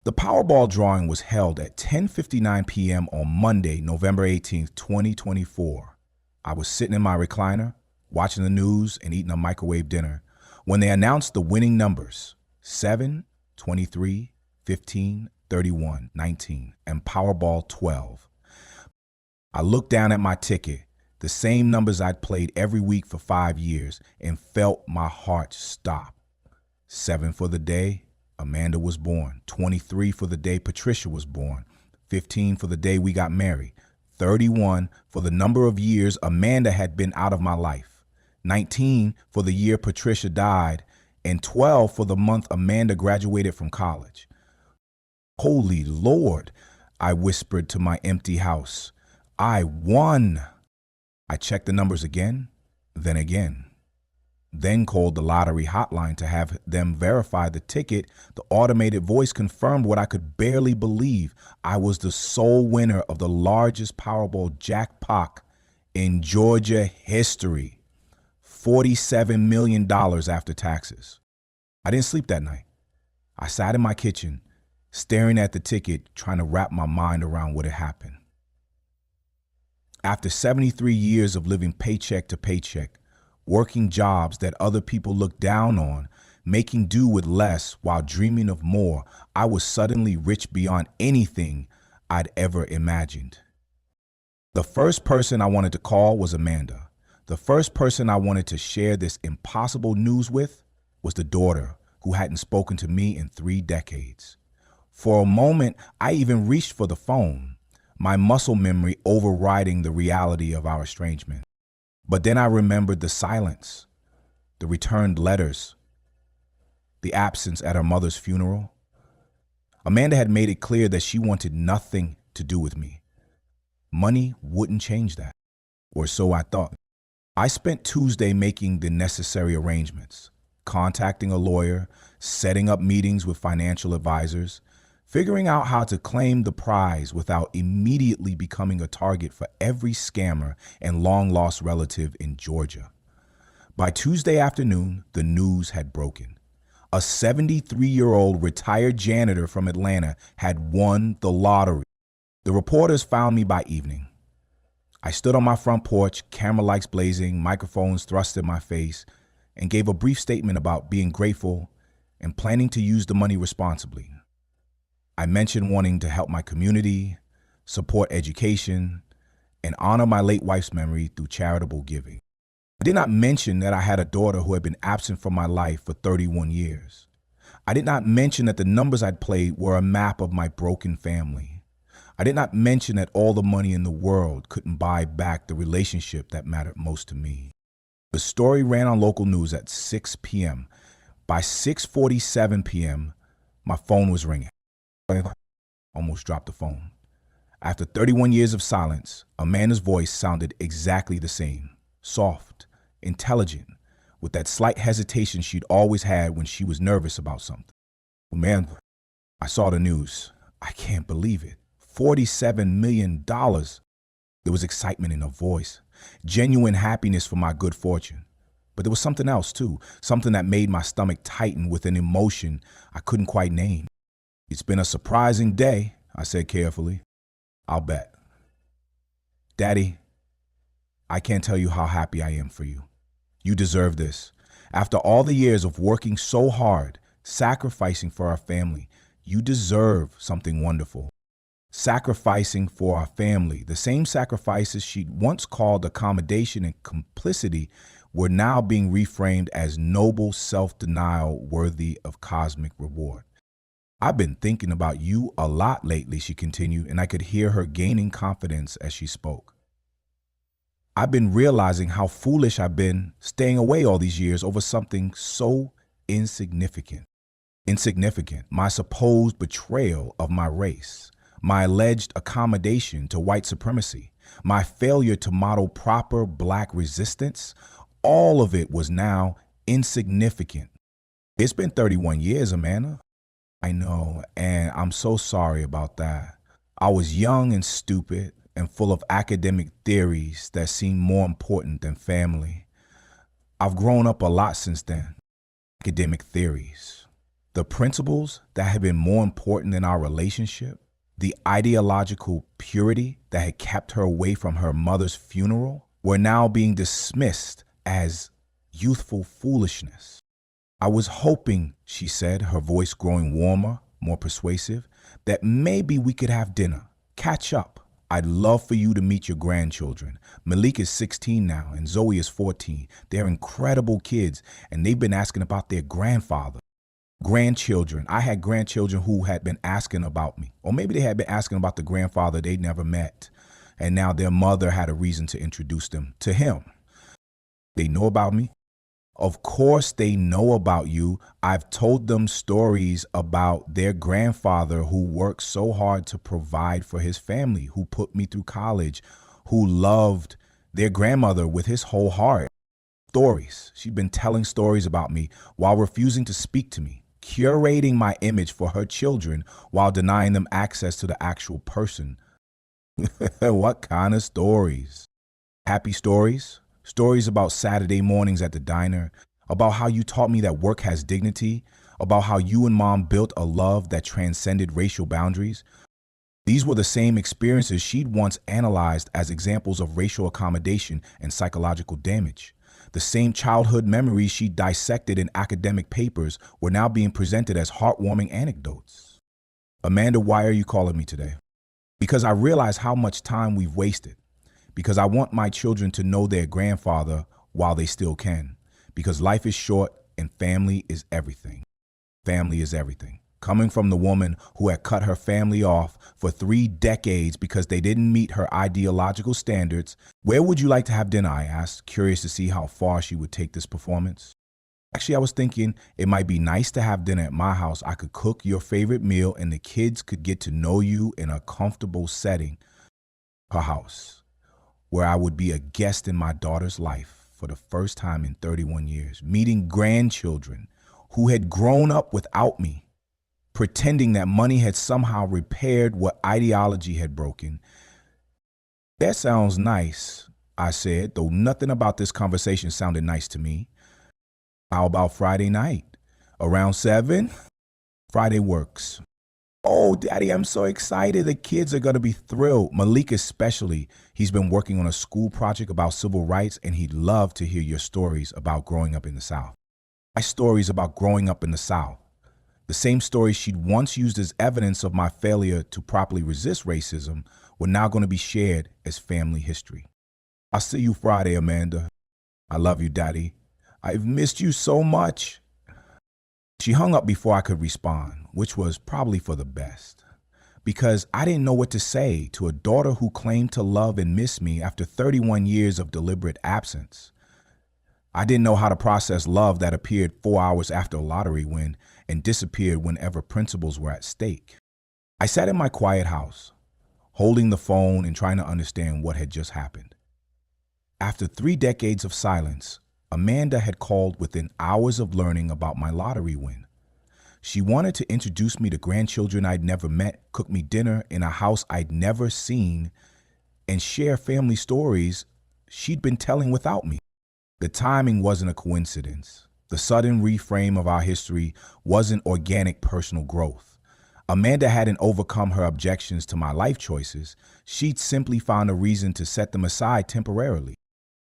The Powerball drawing was held at 10:59 p.m. on Monday, November 18th, 2024. I was sitting in my recliner, watching the news and eating a microwave dinner when they announced the winning numbers: 7, 23, 15, 31, 19, and Powerball 12. I looked down at my ticket, the same numbers I'd played every week for 5 years, and felt my heart stop. 7 for the day Amanda was born, 23 for the day Patricia was born, 15 for the day we got married, 31 for the number of years Amanda had been out of my life, 19 for the year Patricia died, and 12 for the month Amanda graduated from college. Holy Lord, I whispered to my empty house. I won. I checked the numbers again, then again. then called the lottery hotline to have them verify the ticket. The automated voice confirmed what I could barely believe. I was the sole winner of the largest Powerball jackpot in Georgia history. $47 million after taxes. I didn't sleep that night. I sat in my kitchen, staring at the ticket, trying to wrap my mind around what had happened. After 73 years of living paycheck to paycheck, working jobs that other people looked down on, making do with less while dreaming of more, I was suddenly rich beyond anything I'd ever imagined. The first person I wanted to call was Amanda. The first person I wanted to share this impossible news with was the daughter who hadn't spoken to me in 3 decades. For a moment, I even reached for the phone, my muscle memory overriding the reality of our estrangement. But then I remembered the silence, the returned letters, the absence at her mother's funeral. Amanda had made it clear that she wanted nothing to do with me. Money wouldn't change that, or so I thought. I spent Tuesday making the necessary arrangements, contacting a lawyer, setting up meetings with financial advisors, figuring out how to claim the prize without immediately becoming a target for every scammer and long-lost relative in Georgia. By Tuesday afternoon, the news had broken. A 73-year-old retired janitor from Atlanta had won the lottery. The reporters found me by evening. I stood on my front porch, camera lights blazing, microphones thrust in my face, and gave a brief statement about being grateful and planning to use the money responsibly. I mentioned wanting to help my community, support education, and honor my late wife's memory through charitable giving. I did not mention that I had a daughter who had been absent from my life for 31 years. I did not mention that the numbers I'd played were a map of my broken family. I did not mention that all the money in the world couldn't buy back the relationship that mattered most to me. The story ran on local news at 6 p.m. By 6:47 p.m., my phone was ringing. I almost dropped the phone. After 31 years of silence, Amanda's voice sounded exactly the same. Soft, intelligent, with that slight hesitation she'd always had when she was nervous about something. Amanda, I saw the news. I can't believe it. $47 million. There was excitement in her voice, genuine happiness for my good fortune. But there was something else too, something that made my stomach tighten with an emotion I couldn't quite name. It's been a surprising day, I said carefully. I'll bet. Daddy, I can't tell you how happy I am for you. You deserve this. After all the years of working so hard, sacrificing for our family, you deserve something wonderful. Sacrificing for our family, the same sacrifices she'd once called accommodation and complicity were now being reframed as noble self-denial worthy of cosmic reward. I've been thinking about you a lot lately, she continued, and I could hear her gaining confidence as she spoke. I've been realizing how foolish I've been staying away all these years over something so insignificant. My supposed betrayal of my race, my alleged accommodation to white supremacy, my failure to model proper Black resistance, all of it was now insignificant. It's been 31 years, Amanda. I know, and I'm so sorry about that. I was young and stupid and full of academic theories that seemed more important than family. I've grown up a lot since then. Academic theories. The principles that have been more important than our relationship, the ideological purity that had kept her away from her mother's funeral, were now being dismissed as youthful foolishness. I was hoping, she said, her voice growing warmer, more persuasive, that maybe we could have dinner, catch up. I'd love for you to meet your grandchildren. Malik is 16 now and Zoe is 14. They're incredible kids and they've been asking about their grandfather. Grandchildren. I had grandchildren who had been asking about me, or maybe they had been asking about the grandfather they'd never met. And now their mother had a reason to introduce them to him. They know about me. Of course they know about you. I've told them stories about their grandfather who worked so hard to provide for his family, who put me through college, who loved their grandmother with his whole heart. stories. She'd been telling stories about me while refusing to speak to me, curating my image for her children while denying them access to the actual person. What kind of stories? Happy stories? Stories about Saturday mornings at the diner, about how you taught me that work has dignity, about how you and mom built a love that transcended racial boundaries. These were the same experiences she'd once analyzed as examples of racial accommodation and psychological damage. The same childhood memories she dissected in academic papers were now being presented as heartwarming anecdotes. Amanda, why are you calling me today? Because I realize how much time we've wasted. Because I want my children to know their grandfather while they still can. Because life is short and family is everything. Family is everything. Coming from the woman who had cut her family off for 3 decades because they didn't meet her ideological standards. Where would you like to have dinner? I asked, curious to see how far she would take this performance. Actually, I was thinking it might be nice to have dinner at my house. I could cook your favorite meal and the kids could get to know you in a comfortable setting. Her house, where I would be a guest in my daughter's life for the first time in 31 years, meeting grandchildren who had grown up without me, pretending that money had somehow repaired what ideology had broken. That sounds nice, I said, though nothing about this conversation sounded nice to me. How about Friday night? Around 7? Friday works. Oh, Daddy, I'm so excited. The kids are going to be thrilled. Malik especially. He's been working on a school project about civil rights, and he'd love to hear your stories about growing up in the South. My stories about growing up in the South. The same stories she'd once used as evidence of my failure to properly resist racism were now going to be shared as family history. I'll see you Friday, Amanda. I love you, Daddy. I've missed you so much. She hung up before I could respond, which was probably for the best, because I didn't know what to say to a daughter who claimed to love and miss me after 31 years of deliberate absence. I didn't know how to process love that appeared 4 hours after a lottery win and disappeared whenever principles were at stake. I sat in my quiet house, holding the phone and trying to understand what had just happened. After 3 decades of silence, Amanda had called within hours of learning about my lottery win. She wanted to introduce me to grandchildren I'd never met, cook me dinner in a house I'd never seen, and share family stories she'd been telling without me. The timing wasn't a coincidence. The sudden reframe of our history wasn't organic personal growth. Amanda hadn't overcome her objections to my life choices. She'd simply found a reason to set them aside temporarily.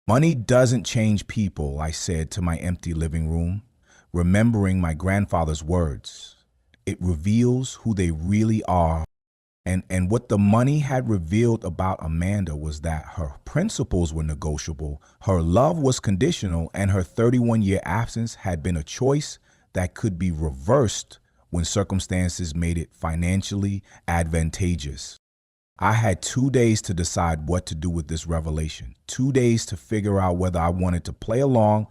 Money doesn't change people, I said to my empty living room, remembering my grandfather's words. It reveals who they really are. And what the money had revealed about Amanda was that her principles were negotiable, her love was conditional, and her 31-year absence had been a choice that could be reversed when circumstances made it financially advantageous. I had 2 days to decide what to do with this revelation, 2 days to figure out whether I wanted to play along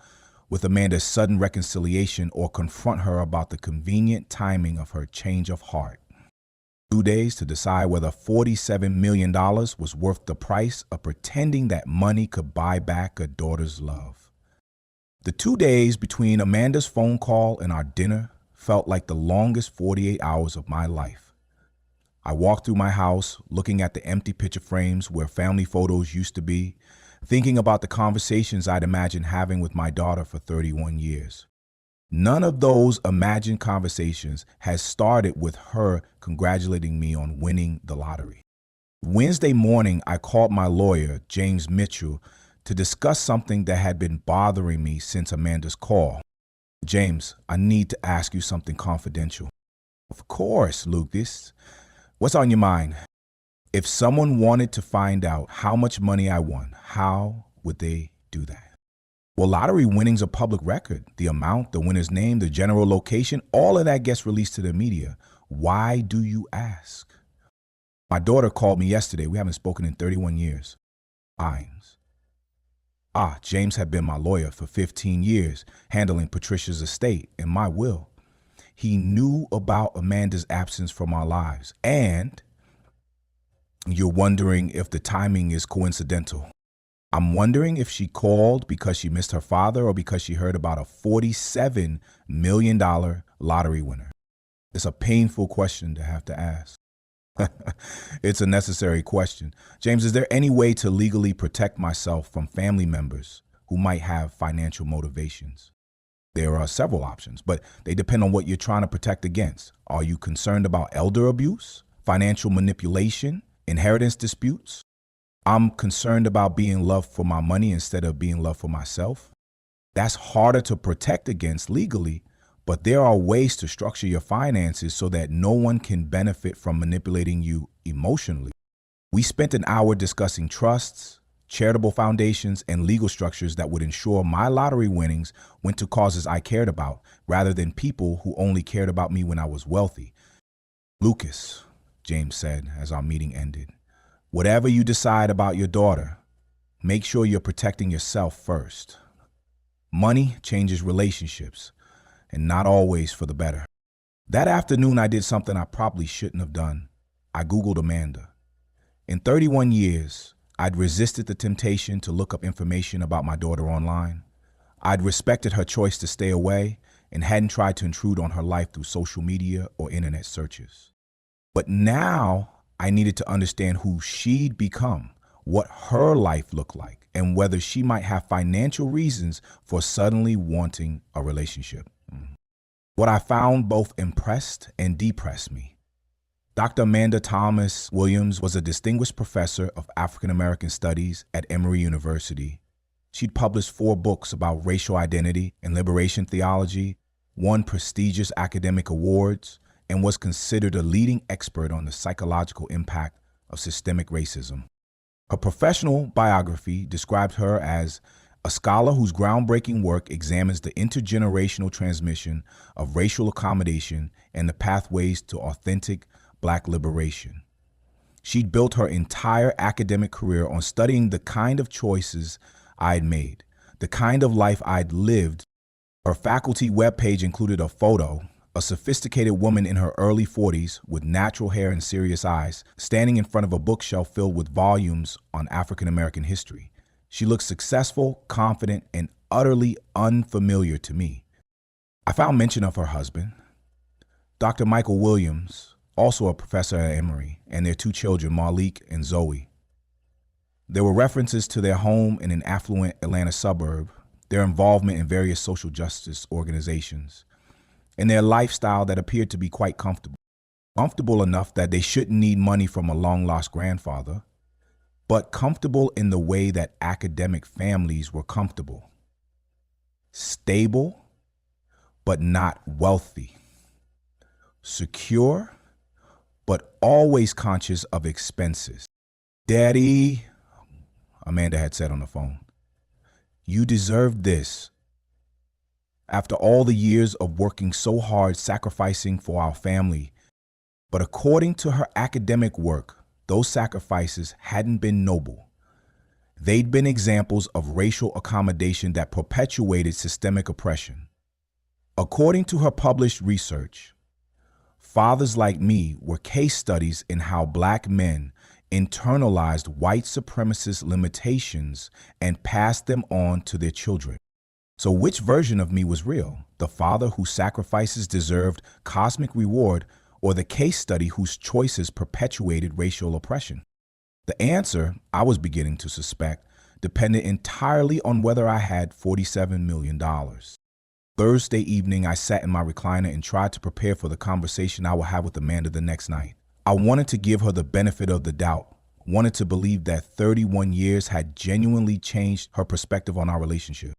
with Amanda's sudden reconciliation or confront her about the convenient timing of her change of heart. 2 days to decide whether $47 million was worth the price of pretending that money could buy back a daughter's love. The 2 days between Amanda's phone call and our dinner felt like the longest 48 hours of my life. I walked through my house, looking at the empty picture frames where family photos used to be, thinking about the conversations I'd imagined having with my daughter for 31 years. None of those imagined conversations had started with her congratulating me on winning the lottery. Wednesday morning, I called my lawyer, James Mitchell, to discuss something that had been bothering me since Amanda's call. James, I need to ask you something confidential. Of course, Lucas. What's on your mind? If someone wanted to find out how much money I won, how would they do that? Well, lottery winning's a public record. The amount, the winner's name, the general location, all of that gets released to the media. Why do you ask? My daughter called me yesterday. We haven't spoken in 31 years. Hines. James had been my lawyer for 15 years, handling Patricia's estate and my will. He knew about Amanda's absence from our lives. And you're wondering if the timing is coincidental. I'm wondering if she called because she missed her father or because she heard about a $47 million lottery winner. It's a painful question to have to ask. It's a necessary question. James, is there any way to legally protect myself from family members who might have financial motivations? There are several options, but they depend on what you're trying to protect against. Are you concerned about elder abuse, financial manipulation, inheritance disputes? I'm concerned about being loved for my money instead of being loved for myself. That's harder to protect against legally, but there are ways to structure your finances so that no one can benefit from manipulating you emotionally. We spent an hour discussing trusts, charitable foundations, and legal structures that would ensure my lottery winnings went to causes I cared about rather than people who only cared about me when I was wealthy. Lucas, James said as our meeting ended, whatever you decide about your daughter, make sure you're protecting yourself first. Money changes relationships, and not always for the better. That afternoon, I did something I probably shouldn't have done. I Googled Amanda. In 31 years, I'd resisted the temptation to look up information about my daughter online. I'd respected her choice to stay away and hadn't tried to intrude on her life through social media or internet searches. But now I needed to understand who she'd become, what her life looked like, and whether she might have financial reasons for suddenly wanting a relationship. What I found both impressed and depressed me. Dr. Amanda Thomas Williams was a distinguished professor of African American studies at Emory University. She'd published 4 books about racial identity and liberation theology, won prestigious academic awards, and was considered a leading expert on the psychological impact of systemic racism. Her professional biography describes her as a scholar whose groundbreaking work examines the intergenerational transmission of racial accommodation and the pathways to authentic Black liberation. She'd built her entire academic career on studying the kind of choices I'd made, the kind of life I'd lived. Her faculty webpage included a photo, a sophisticated woman in her early 40s with natural hair and serious eyes, standing in front of a bookshelf filled with volumes on African American history. She looked successful, confident, and utterly unfamiliar to me. I found mention of her husband, Dr. Michael Williams, also a professor at Emory, and their 2 children, Malik and Zoe. There were references to their home in an affluent Atlanta suburb, their involvement in various social justice organizations, and their lifestyle that appeared to be quite comfortable. Comfortable enough that they shouldn't need money from a long-lost grandfather, but comfortable in the way that academic families were comfortable. Stable, but not wealthy. Secure, but always conscious of expenses. Daddy, Amanda had said on the phone, you deserve this. After all the years of working so hard, sacrificing for our family. But according to her academic work, those sacrifices hadn't been noble. They'd been examples of racial accommodation that perpetuated systemic oppression. According to her published research, Fathers Like Me were case studies in how Black men internalized white supremacist limitations and passed them on to their children. So which version of me was real? The father whose sacrifices deserved cosmic reward, or the case study whose choices perpetuated racial oppression? The answer, I was beginning to suspect, depended entirely on whether I had $47 million. Thursday evening, I sat in my recliner and tried to prepare for the conversation I would have with Amanda the next night. I wanted to give her the benefit of the doubt, wanted to believe that 31 years had genuinely changed her perspective on our relationship.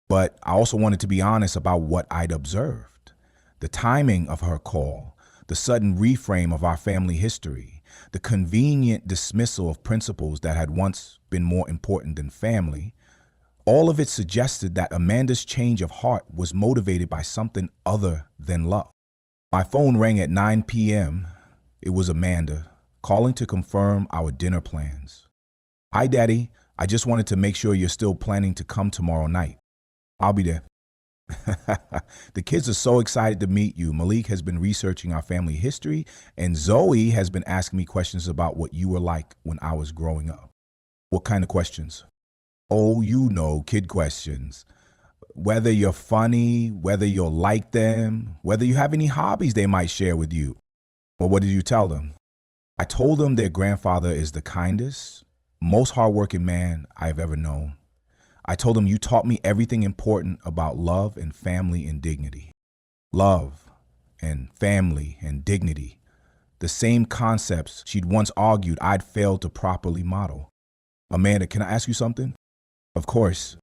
But I also wanted to be honest about what I'd observed. The timing of her call, the sudden reframe of our family history, the convenient dismissal of principles that had once been more important than family, all of it suggested that Amanda's change of heart was motivated by something other than love. My phone rang at 9 p.m. It was Amanda, calling to confirm our dinner plans. Hi, Daddy. I just wanted to make sure you're still planning to come tomorrow night. I'll be there. The kids are so excited to meet you. Malik has been researching our family history, and Zoe has been asking me questions about what you were like when I was growing up. What kind of questions? Oh, you know, kid questions. Whether you're funny, whether you'll like them, whether you have any hobbies they might share with you. Well, what did you tell them? I told them their grandfather is the kindest, most hardworking man I've ever known. I told them you taught me everything important about love and family and dignity. Love and family and dignity. The same concepts she'd once argued I'd failed to properly model. Amanda, can I ask you something? Of course.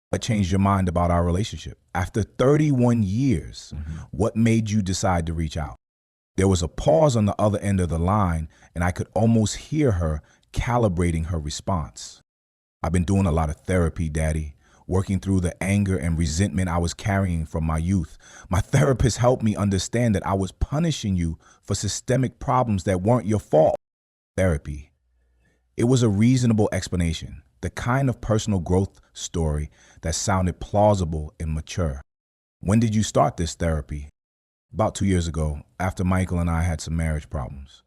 What changed your mind about our relationship? After 31 years, what made you decide to reach out? There was a pause on the other end of the line, and I could almost hear her calibrating her response. I've been doing a lot of therapy, Daddy, working through the anger and resentment I was carrying from my youth. My therapist helped me understand that I was punishing you for systemic problems that weren't your fault. Therapy. It was a reasonable explanation, the kind of personal growth story that sounded plausible and mature. When did you start this therapy? About 2 years ago, after Michael and I had some marriage problems.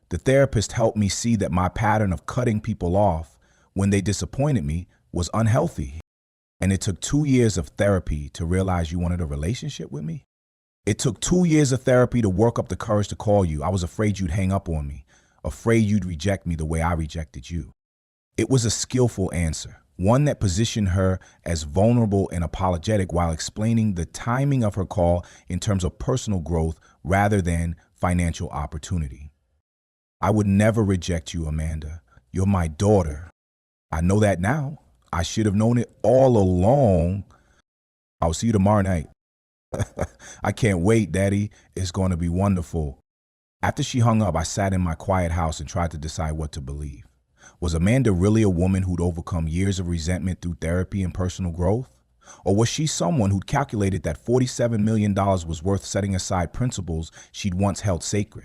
The therapist helped me see that my pattern of cutting people off when they disappointed me was unhealthy. And it took 2 years of therapy to realize you wanted a relationship with me. It took 2 years of therapy to work up the courage to call you. I was afraid you'd hang up on me, afraid you'd reject me the way I rejected you. It was a skillful answer, one that positioned her as vulnerable and apologetic while explaining the timing of her call in terms of personal growth rather than financial opportunity. I would never reject you, Amanda. You're my daughter. I know that now. I should have known it all along. I'll see you tomorrow night. I can't wait, Daddy. It's going to be wonderful. After she hung up, I sat in my quiet house and tried to decide what to believe. Was Amanda really a woman who'd overcome years of resentment through therapy and personal growth? Or was she someone who'd calculated that $47 million was worth setting aside principles she'd once held sacred?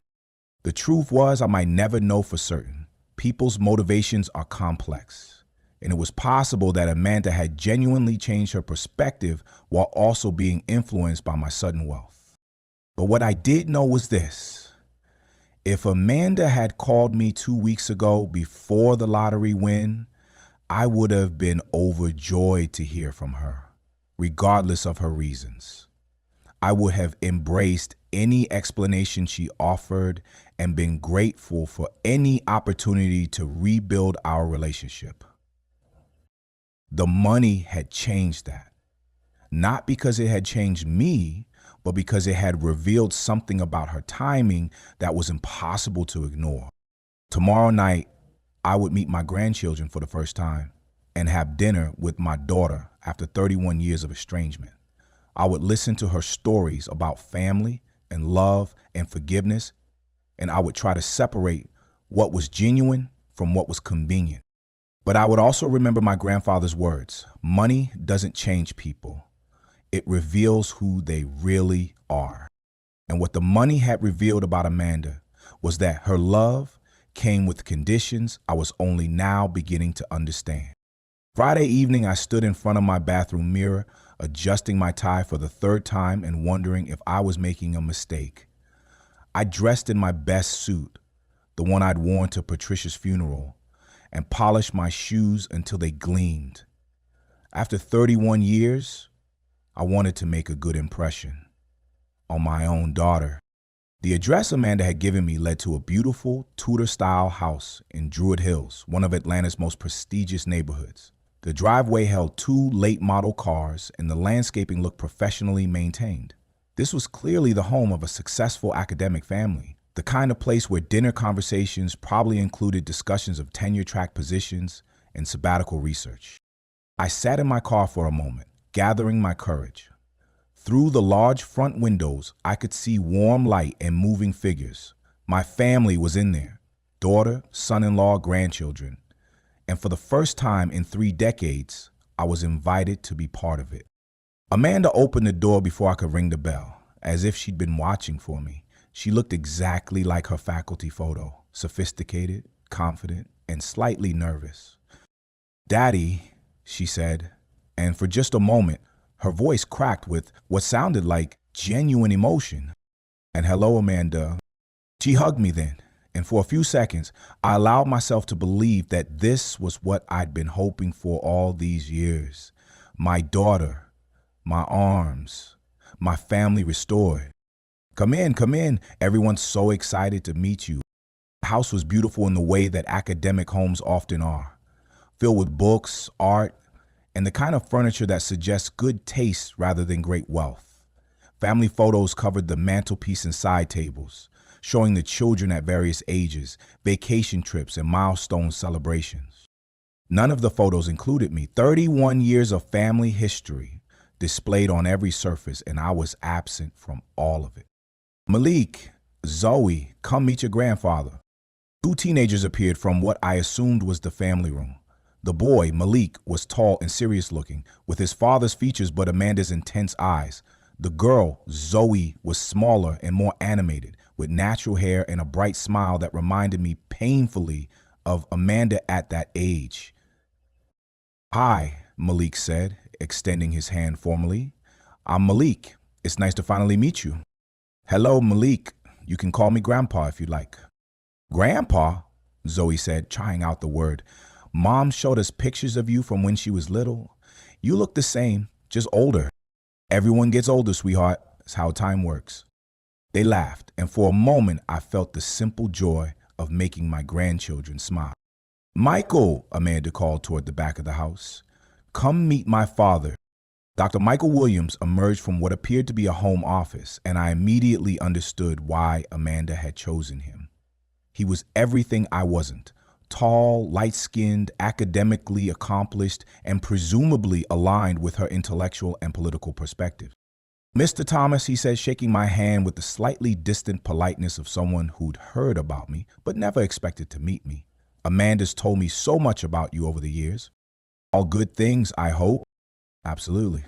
The truth was, I might never know for certain. People's motivations are complex. And it was possible that Amanda had genuinely changed her perspective while also being influenced by my sudden wealth. But what I did know was this. If Amanda had called me 2 weeks ago before the lottery win, I would have been overjoyed to hear from her, regardless of her reasons. I would have embraced any explanation she offered and been grateful for any opportunity to rebuild our relationship. The money had changed that, not because it had changed me, but because it had revealed something about her timing that was impossible to ignore. Tomorrow night, I would meet my grandchildren for the first time and have dinner with my daughter after 31 years of estrangement. I would listen to her stories about family and love and forgiveness, and I would try to separate what was genuine from what was convenient. But I would also remember my grandfather's words, money doesn't change people. It reveals who they really are. And what the money had revealed about Amanda was that her love came with conditions I was only now beginning to understand. Friday evening, I stood in front of my bathroom mirror, adjusting my tie for the third time and wondering if I was making a mistake. I dressed in my best suit, the one I'd worn to Patricia's funeral, and polished my shoes until they gleamed. After 31 years, I wanted to make a good impression on my own daughter. The address Amanda had given me led to a beautiful Tudor-style house in Druid Hills, one of Atlanta's most prestigious neighborhoods. The driveway held 2 late-model cars, and the landscaping looked professionally maintained. This was clearly the home of a successful academic family, the kind of place where dinner conversations probably included discussions of tenure-track positions and sabbatical research. I sat in my car for a moment, gathering my courage. Through the large front windows, I could see warm light and moving figures. My family was in there, daughter, son-in-law, grandchildren. And for the first time in 3 decades, I was invited to be part of it. Amanda opened the door before I could ring the bell, as if she'd been watching for me. She looked exactly like her faculty photo, sophisticated, confident, and slightly nervous. "Daddy," she said, and for just a moment, her voice cracked with what sounded like genuine emotion. And "Hello, Amanda." She hugged me then, and for a few seconds, I allowed myself to believe that this was what I'd been hoping for all these years. My daughter, my arms, my family restored. Come in. Everyone's so excited to meet you. The house was beautiful in the way that academic homes often are, filled with books, art, and the kind of furniture that suggests good taste rather than great wealth. Family photos covered the mantelpiece and side tables, showing the children at various ages, vacation trips, and milestone celebrations. None of the photos included me. 31 years of family history displayed on every surface, and I was absent from all of it. Malik, Zoe, come meet your grandfather. Two teenagers appeared from what I assumed was the family room. The boy, Malik, was tall and serious looking, with his father's features but Amanda's intense eyes. The girl, Zoe, was smaller and more animated, with natural hair and a bright smile that reminded me painfully of Amanda at that age. Hi, Malik said, extending his hand formally. I'm Malik. It's nice to finally meet you. Hello, Malik. You can call me Grandpa if you like. Grandpa? Zoe said, trying out the word. Mom showed us pictures of you from when she was little. You look the same, just older. Everyone gets older, sweetheart. That's how time works. They laughed, and for a moment I felt the simple joy of making my grandchildren smile. Michael, Amanda called toward the back of the house. Come meet my father. Dr. Michael Williams emerged from what appeared to be a home office, and I immediately understood why Amanda had chosen him. He was everything I wasn't. Tall, light-skinned, academically accomplished, and presumably aligned with her intellectual and political perspective. Mr. Thomas, he said, shaking my hand with the slightly distant politeness of someone who'd heard about me, but never expected to meet me. Amanda's told me so much about you over the years. All good things, I hope. Absolutely.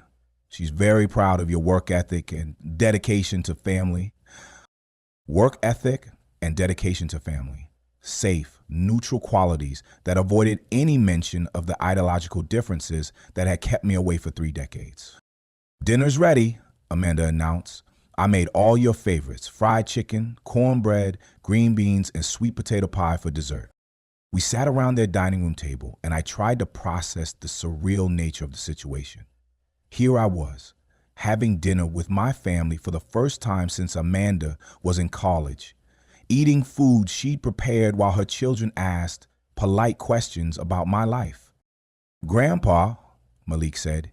She's very proud of your work ethic and dedication to family. Work ethic and dedication to family. Safe, neutral qualities that avoided any mention of the ideological differences that had kept me away for 3 decades. Dinner's ready, Amanda announced. I made all your favorites, fried chicken, cornbread, green beans, and sweet potato pie for dessert. We sat around their dining room table, and I tried to process the surreal nature of the situation. Here I was, having dinner with my family for the first time since Amanda was in college, eating food she'd prepared while her children asked polite questions about my life. Grandpa, Malik said,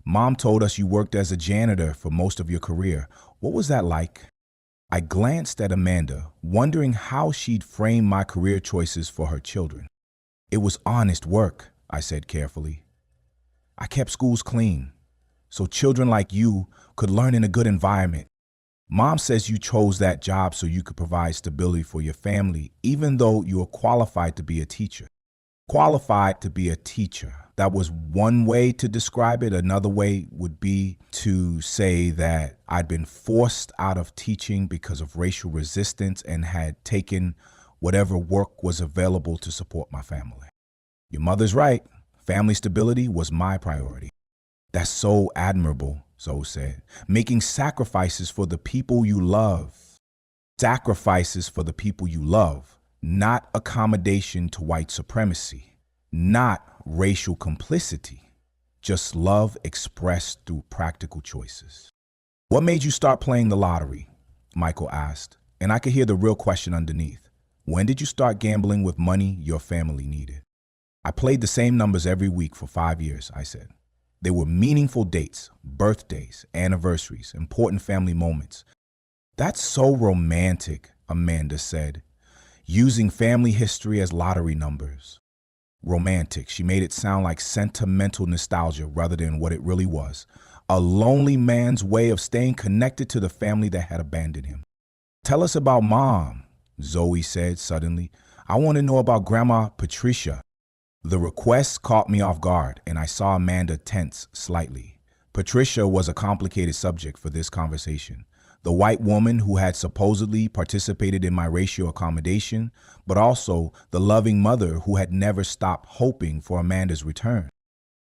Mom told us you worked as a janitor for most of your career. What was that like? I glanced at Amanda, wondering how she'd frame my career choices for her children. It was honest work, I said carefully. I kept schools clean, so children like you could learn in a good environment. Mom says you chose that job so you could provide stability for your family, even though you were qualified to be a teacher. Qualified to be a teacher. That was one way to describe it. Another way would be to say that I'd been forced out of teaching because of racial resistance and had taken whatever work was available to support my family. Your mother's right. Family stability was my priority. That's so admirable, Zoe said. Making sacrifices for the people you love. Sacrifices for the people you love, not accommodation to white supremacy, not racial complicity, just love expressed through practical choices. What made you start playing the lottery? Michael asked, and I could hear the real question underneath. When did you start gambling with money your family needed? I played the same numbers every week for 5 years, I said. They were meaningful dates, birthdays, anniversaries, important family moments. That's so romantic, Amanda said, using family history as lottery numbers. Romantic. She made it sound like sentimental nostalgia rather than what it really was. A lonely man's way of staying connected to the family that had abandoned him. Tell us about Mom, Zoe said suddenly. I want to know about Grandma Patricia. The request caught me off guard, and I saw Amanda tense slightly. Patricia was a complicated subject for this conversation. The white woman who had supposedly participated in my racial accommodation, but also the loving mother who had never stopped hoping for Amanda's return.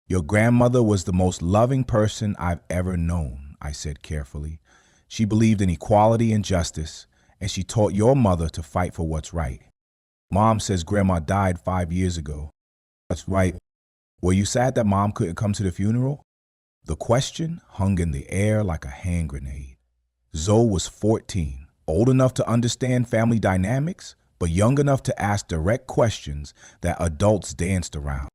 Your grandmother was the most loving person I've ever known, I said carefully. She believed in equality and justice, and she taught your mother to fight for what's right. Mom says Grandma died 5 years ago. That's right. Were you sad that Mom couldn't come to the funeral? The question hung in the air like a hand grenade. Zoe was 14, old enough to understand family dynamics, but young enough to ask direct questions that adults danced around.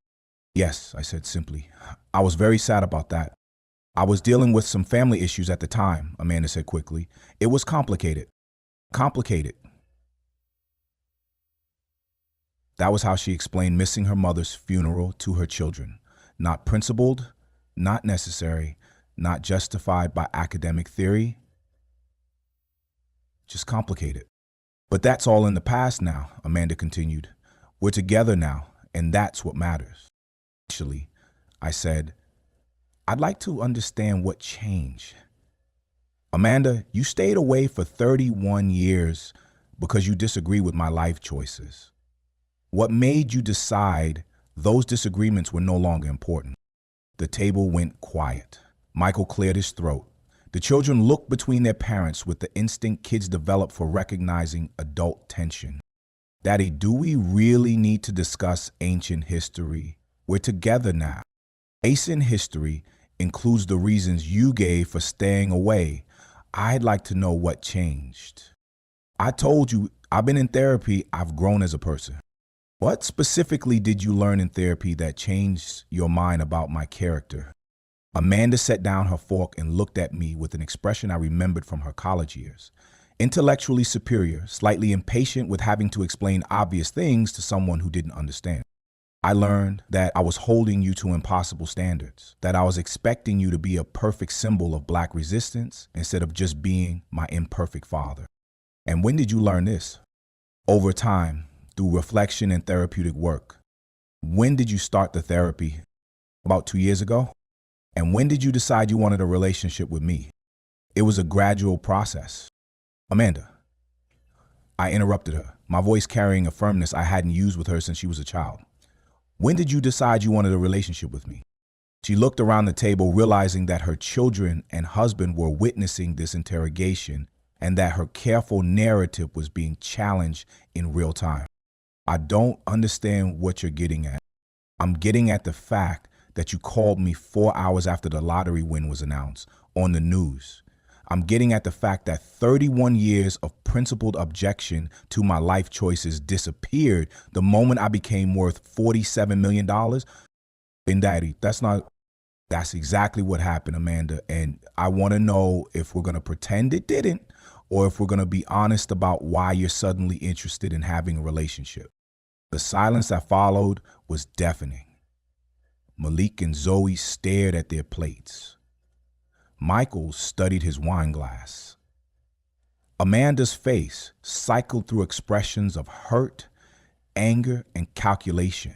Yes, I said simply. I was very sad about that. I was dealing with some family issues at the time, Amanda said quickly. It was complicated. Complicated. That was how she explained missing her mother's funeral to her children. Not principled, not necessary, not justified by academic theory, just complicated. But that's all in the past now, Amanda continued. We're together now, and that's what matters. Actually, I said, I'd like to understand what changed. Amanda, you stayed away for 31 years because you disagree with my life choices. What made you decide those disagreements were no longer important? The table went quiet. Michael cleared his throat. The children looked between their parents with the instinct kids develop for recognizing adult tension. Daddy, do we really need to discuss ancient history? We're together now. Ancient history includes the reasons you gave for staying away. I'd like to know what changed. I told you, I've been in therapy. I've grown as a person. What specifically did you learn in therapy that changed your mind about my character? Amanda set down her fork and looked at me with an expression I remembered from her college years. Intellectually superior, slightly impatient with having to explain obvious things to someone who didn't understand. I learned that I was holding you to impossible standards, that I was expecting you to be a perfect symbol of Black resistance instead of just being my imperfect father. And when did you learn this? Over time, through reflection and therapeutic work. When did you start the therapy? About 2 years ago? And when did you decide you wanted a relationship with me? It was a gradual process. Amanda. I interrupted her, my voice carrying a firmness I hadn't used with her since she was a child. When did you decide you wanted a relationship with me? She looked around the table, realizing that her children and husband were witnessing this interrogation and that her careful narrative was being challenged in real time. I don't understand what you're getting at. I'm getting at the fact that you called me 4 hours after the lottery win was announced on the news. I'm getting at the fact that 31 years of principled objection to my life choices disappeared the moment I became worth $47 million. And Daddy, that's exactly what happened, Amanda. And I want to know if we're going to pretend it didn't, or if we're going to be honest about why you're suddenly interested in having a relationship. The silence that followed was deafening. Malik and Zoe stared at their plates. Michael studied his wine glass. Amanda's face cycled through expressions of hurt, anger, and calculation.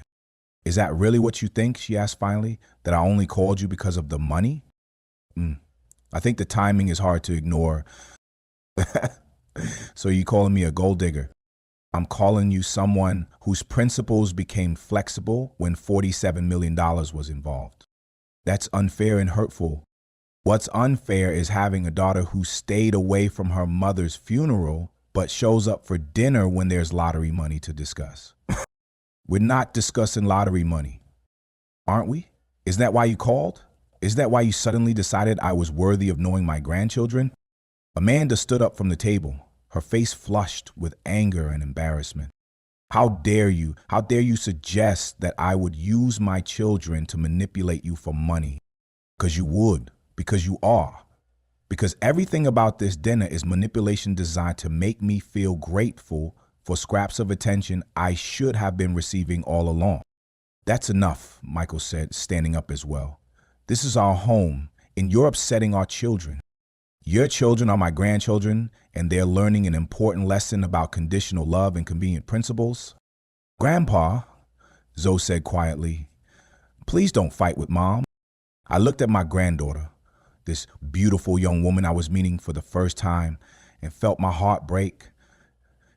Is that really what you think, she asked finally, that I only called you because of the money? I think the timing is hard to ignore. So you calling me a gold digger? I'm calling you someone whose principles became flexible when $47 million was involved. That's unfair and hurtful. What's unfair is having a daughter who stayed away from her mother's funeral but shows up for dinner when there's lottery money to discuss. We're not discussing lottery money, aren't we? Isn't that why you called? Isn't that why you suddenly decided I was worthy of knowing my grandchildren? Amanda stood up from the table, her face flushed with anger and embarrassment. How dare you suggest that I would use my children to manipulate you for money? Because you would, because you are. Because everything about this dinner is manipulation designed to make me feel grateful for scraps of attention I should have been receiving all along. That's enough, Michael said, standing up as well. This is our home, and you're upsetting our children. Your children are my grandchildren, and they're learning an important lesson about conditional love and convenient principles. Grandpa, Zoe said quietly, please don't fight with Mom. I looked at my granddaughter, this beautiful young woman I was meeting for the first time, and felt my heart break.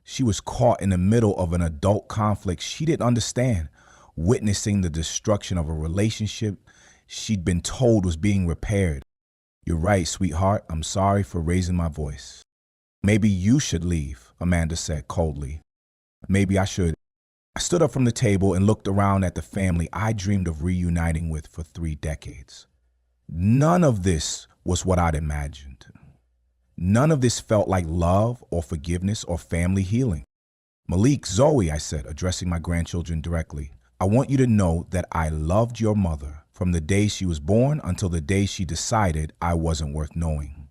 She was caught in the middle of an adult conflict she didn't understand, witnessing the destruction of a relationship she'd been told was being repaired. You're right, sweetheart. I'm sorry for raising my voice. Maybe you should leave, Amanda said coldly. Maybe I should. I stood up from the table and looked around at the family I dreamed of reuniting with for 3 decades. None of this was what I'd imagined. None of this felt like love or forgiveness or family healing. Malik, Zoe, I said, addressing my grandchildren directly, I want you to know that I loved your mother from the day she was born until the day she decided I wasn't worth knowing.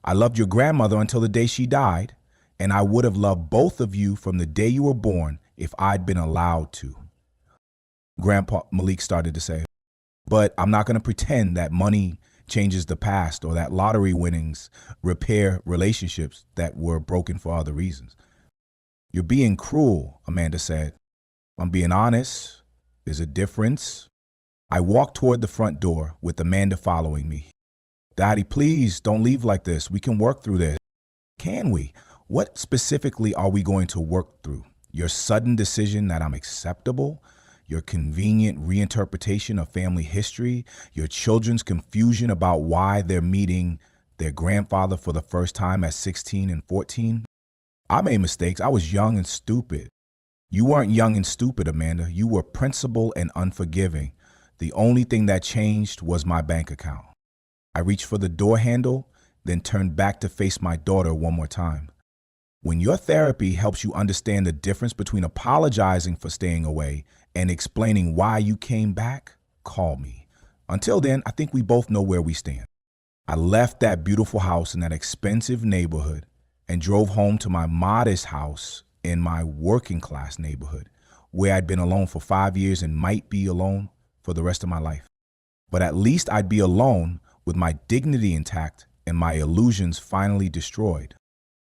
I loved your grandmother until the day she died, and I would have loved both of you from the day you were born if I'd been allowed to. Grandpa Malik started to say, but I'm not going to pretend that money changes the past or that lottery winnings repair relationships that were broken for other reasons. You're being cruel, Amanda said. I'm being honest. There's a difference. I walked toward the front door with Amanda following me. Daddy, please don't leave like this. We can work through this. Can we? What specifically are we going to work through? Your sudden decision that I'm acceptable? Your convenient reinterpretation of family history? Your children's confusion about why they're meeting their grandfather for the first time at 16 and 14? I made mistakes. I was young and stupid. You weren't young and stupid, Amanda. You were principled and unforgiving. The only thing that changed was my bank account. I reached for the door handle, then turned back to face my daughter one more time. When your therapy helps you understand the difference between apologizing for staying away and explaining why you came back, call me. Until then, I think we both know where we stand. I left that beautiful house in that expensive neighborhood and drove home to my modest house in my working class neighborhood, where I'd been alone for 5 years and might be alone for the rest of my life. But at least I'd be alone with my dignity intact and my illusions finally destroyed.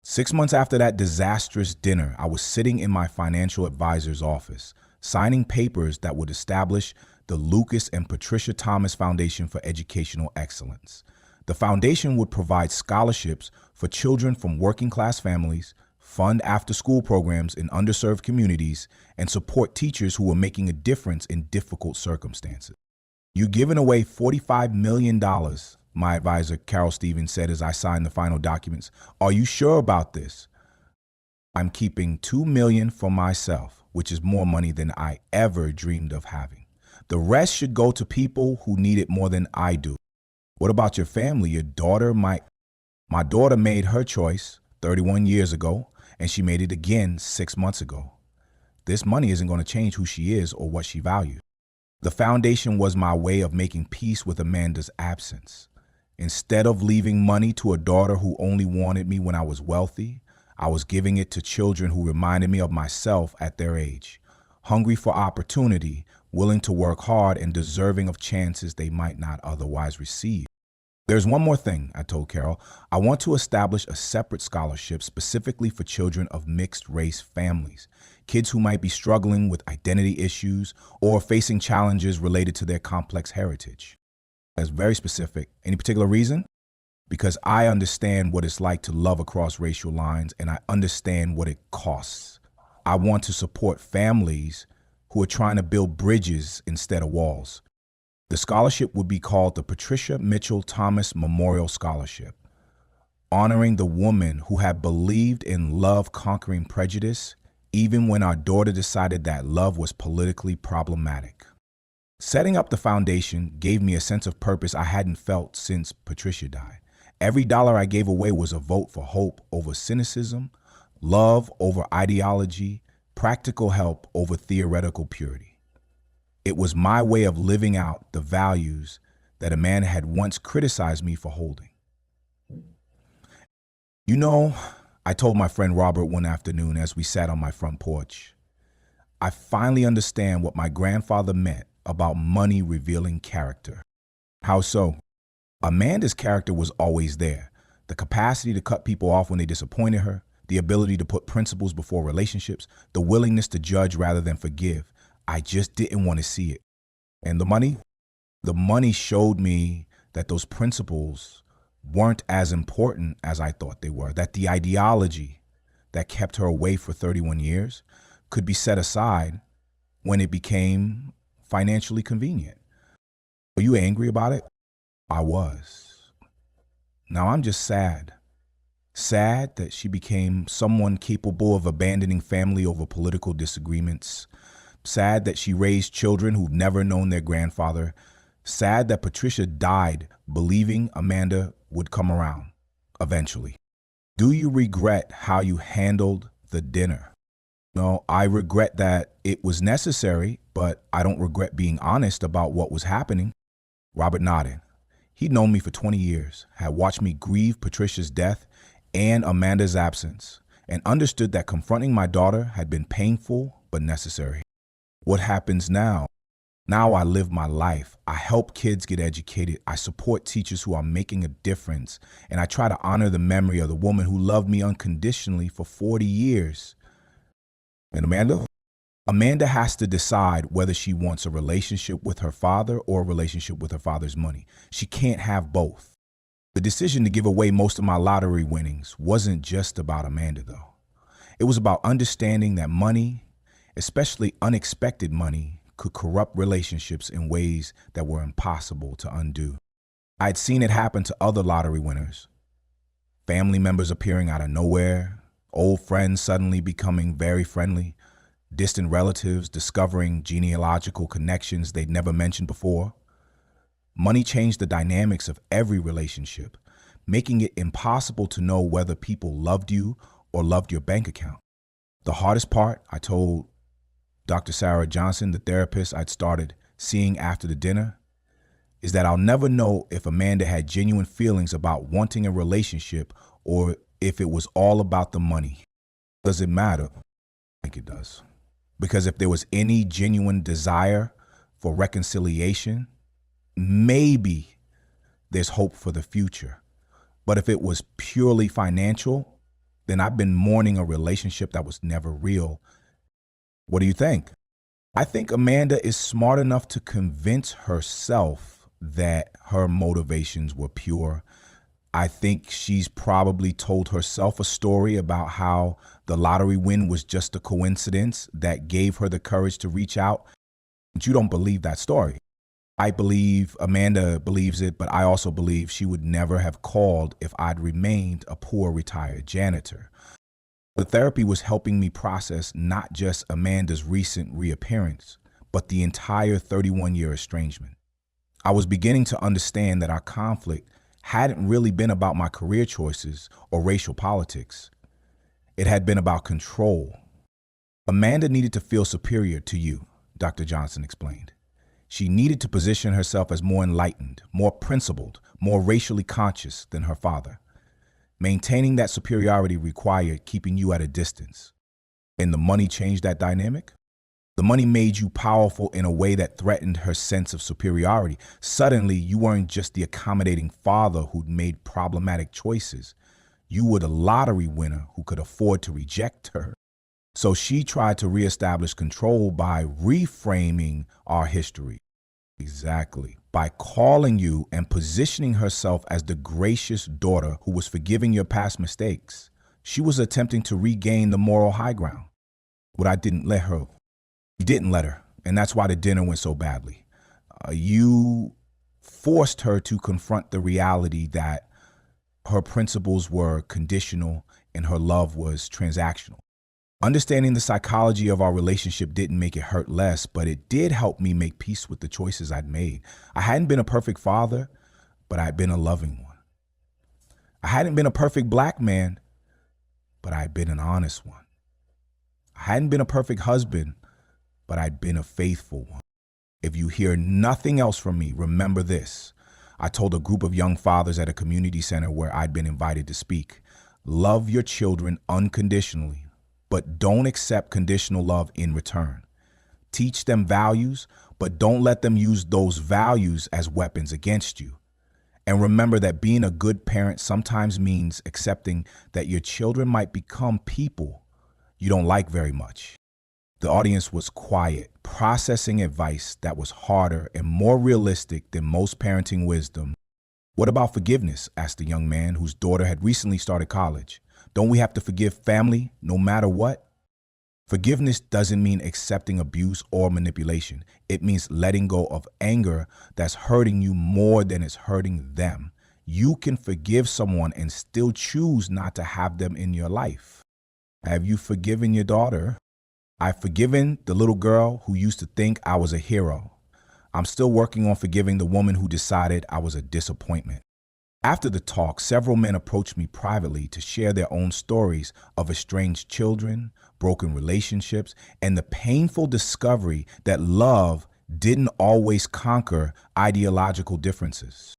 6 months after that disastrous dinner, I was sitting in my financial advisor's office, signing papers that would establish the Lucas and Patricia Thomas Foundation for Educational Excellence. The foundation would provide scholarships for children from working class families, fund after-school programs in underserved communities, and support teachers who were making a difference in difficult circumstances. You've given away $45 million, my advisor, Carol Stevens, said as I signed the final documents. Are you sure about this? I'm keeping $2 million for myself, which is more money than I ever dreamed of having. The rest should go to people who need it more than I do. What about your family? Your daughter might. My daughter made her choice 31 years ago, and she made it again 6 months ago. This money isn't going to change who she is or what she values. The foundation was my way of making peace with Amanda's absence. Instead of leaving money to a daughter who only wanted me when I was wealthy, I was giving it to children who reminded me of myself at their age, hungry for opportunity, willing to work hard, and deserving of chances they might not otherwise receive. There's one more thing, I told Carol. I want to establish a separate scholarship specifically for children of mixed-race families, kids who might be struggling with identity issues or facing challenges related to their complex heritage. That's very specific. Any particular reason? Because I understand what it's like to love across racial lines, and I understand what it costs. I want to support families who are trying to build bridges instead of walls. The scholarship would be called the Patricia Mitchell Thomas Memorial Scholarship, honoring the woman who had believed in love conquering prejudice, even when our daughter decided that love was politically problematic. Setting up the foundation gave me a sense of purpose I hadn't felt since Patricia died. Every dollar I gave away was a vote for hope over cynicism, love over ideology, practical help over theoretical purity. It was my way of living out the values that Amanda had once criticized me for holding. You know, I told my friend Robert one afternoon as we sat on my front porch, I finally understand what my grandfather meant about money revealing character. How so? Amanda's character was always there. The capacity to cut people off when they disappointed her, the ability to put principles before relationships, the willingness to judge rather than forgive. I just didn't want to see it. And the money? The money showed me that those principles weren't as important as I thought they were, that the ideology that kept her away for 31 years could be set aside when it became financially convenient. Were you angry about it? I was. Now I'm just sad Sad that she became someone capable of abandoning family over political disagreements. Sad that she raised children who've never known their grandfather. Sad that Patricia died believing Amanda would come around eventually. Do you regret how you handled the dinner? No, I regret that it was necessary, but I don't regret being honest about what was happening. Robert nodded. He'd known me for 20 years, had watched me grieve Patricia's death and Amanda's absence, and understood that confronting my daughter had been painful but necessary. What happens now? Now I live my life. I help kids get educated. I support teachers who are making a difference, and I try to honor the memory of the woman who loved me unconditionally for 40 years. And Amanda has to decide whether she wants a relationship with her father or a relationship with her father's money. She can't have both. The decision to give away most of my lottery winnings wasn't just about Amanda, though. It was about understanding that money, especially unexpected money, could corrupt relationships in ways that were impossible to undo. I'd seen it happen to other lottery winners. Family members appearing out of nowhere, old friends suddenly becoming very friendly, distant relatives discovering genealogical connections they'd never mentioned before. Money changed the dynamics of every relationship, making it impossible to know whether people loved you or loved your bank account. The hardest part, I told Dr. Sarah Johnson, the therapist I'd started seeing after the dinner, is that I'll never know if Amanda had genuine feelings about wanting a relationship or if it was all about the money. Does it matter? I think it does. Because if there was any genuine desire for reconciliation, maybe there's hope for the future. But if it was purely financial, then I've been mourning a relationship that was never real. What do you think? I think Amanda is smart enough to convince herself that her motivations were pure. I think she's probably told herself a story about how the lottery win was just a coincidence that gave her the courage to reach out. But you don't believe that story. I believe Amanda believes it, but I also believe she would never have called if I'd remained a poor retired janitor. The therapy was helping me process not just Amanda's recent reappearance, but the entire 31-year estrangement. I was beginning to understand that our conflict hadn't really been about my career choices or racial politics. It had been about control. Amanda needed to feel superior to you, Dr. Johnson explained. She needed to position herself as more enlightened, more principled, more racially conscious than her father. Maintaining that superiority required keeping you at a distance. And the money changed that dynamic? The money made you powerful in a way that threatened her sense of superiority. Suddenly, you weren't just the accommodating father who'd made problematic choices. You were the lottery winner who could afford to reject her. So she tried to reestablish control by reframing our history. Exactly. By calling you and positioning herself as the gracious daughter who was forgiving your past mistakes. She was attempting to regain the moral high ground. But I didn't let her. You didn't let her. And that's why the dinner went so badly. You forced her to confront the reality that her principles were conditional and her love was transactional. Understanding the psychology of our relationship didn't make it hurt less, but it did help me make peace with the choices I'd made. I hadn't been a perfect father, but I'd been a loving one. I hadn't been a perfect black man, but I'd been an honest one. I hadn't been a perfect husband, but I'd been a faithful one. If you hear nothing else from me, remember this. I told a group of young fathers at a community center where I'd been invited to speak. Love your children unconditionally, but don't accept conditional love in return. Teach them values, but don't let them use those values as weapons against you. And remember that being a good parent sometimes means accepting that your children might become people you don't like very much. The audience was quiet, processing advice that was harder and more realistic than most parenting wisdom. What about forgiveness? Asked the young man whose daughter had recently started college. Don't we have to forgive family no matter what? Forgiveness doesn't mean accepting abuse or manipulation. It means letting go of anger that's hurting you more than it's hurting them. You can forgive someone and still choose not to have them in your life. Have you forgiven your daughter? I've forgiven the little girl who used to think I was a hero. I'm still working on forgiving the woman who decided I was a disappointment. After the talk, several men approached me privately to share their own stories of estranged children, broken relationships, and the painful discovery that love didn't always conquer ideological differences.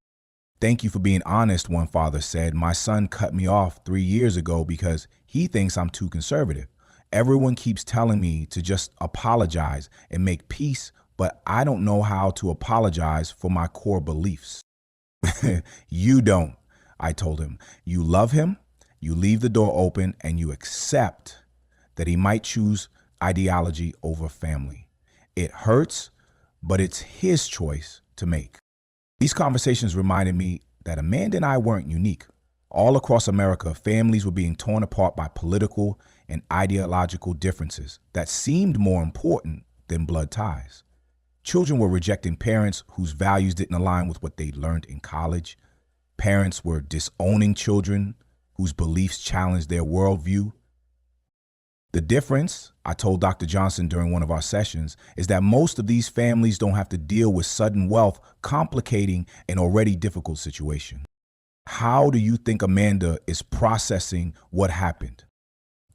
"Thank you for being honest," one father said. "My son cut me off 3 years ago because he thinks I'm too conservative. Everyone keeps telling me to just apologize and make peace, but I don't know how to apologize for my core beliefs." "You don't," I told him. "You love him, you leave the door open, and you accept that he might choose ideology over family. It hurts, but it's his choice to make." These conversations reminded me that Amanda and I weren't unique. All across America, families were being torn apart by political and ideological differences that seemed more important than blood ties. Children were rejecting parents whose values didn't align with what they learned in college. Parents were disowning children whose beliefs challenged their worldview. The difference, I told Dr. Johnson during one of our sessions, is that most of these families don't have to deal with sudden wealth complicating an already difficult situation. How do you think Amanda is processing what happened?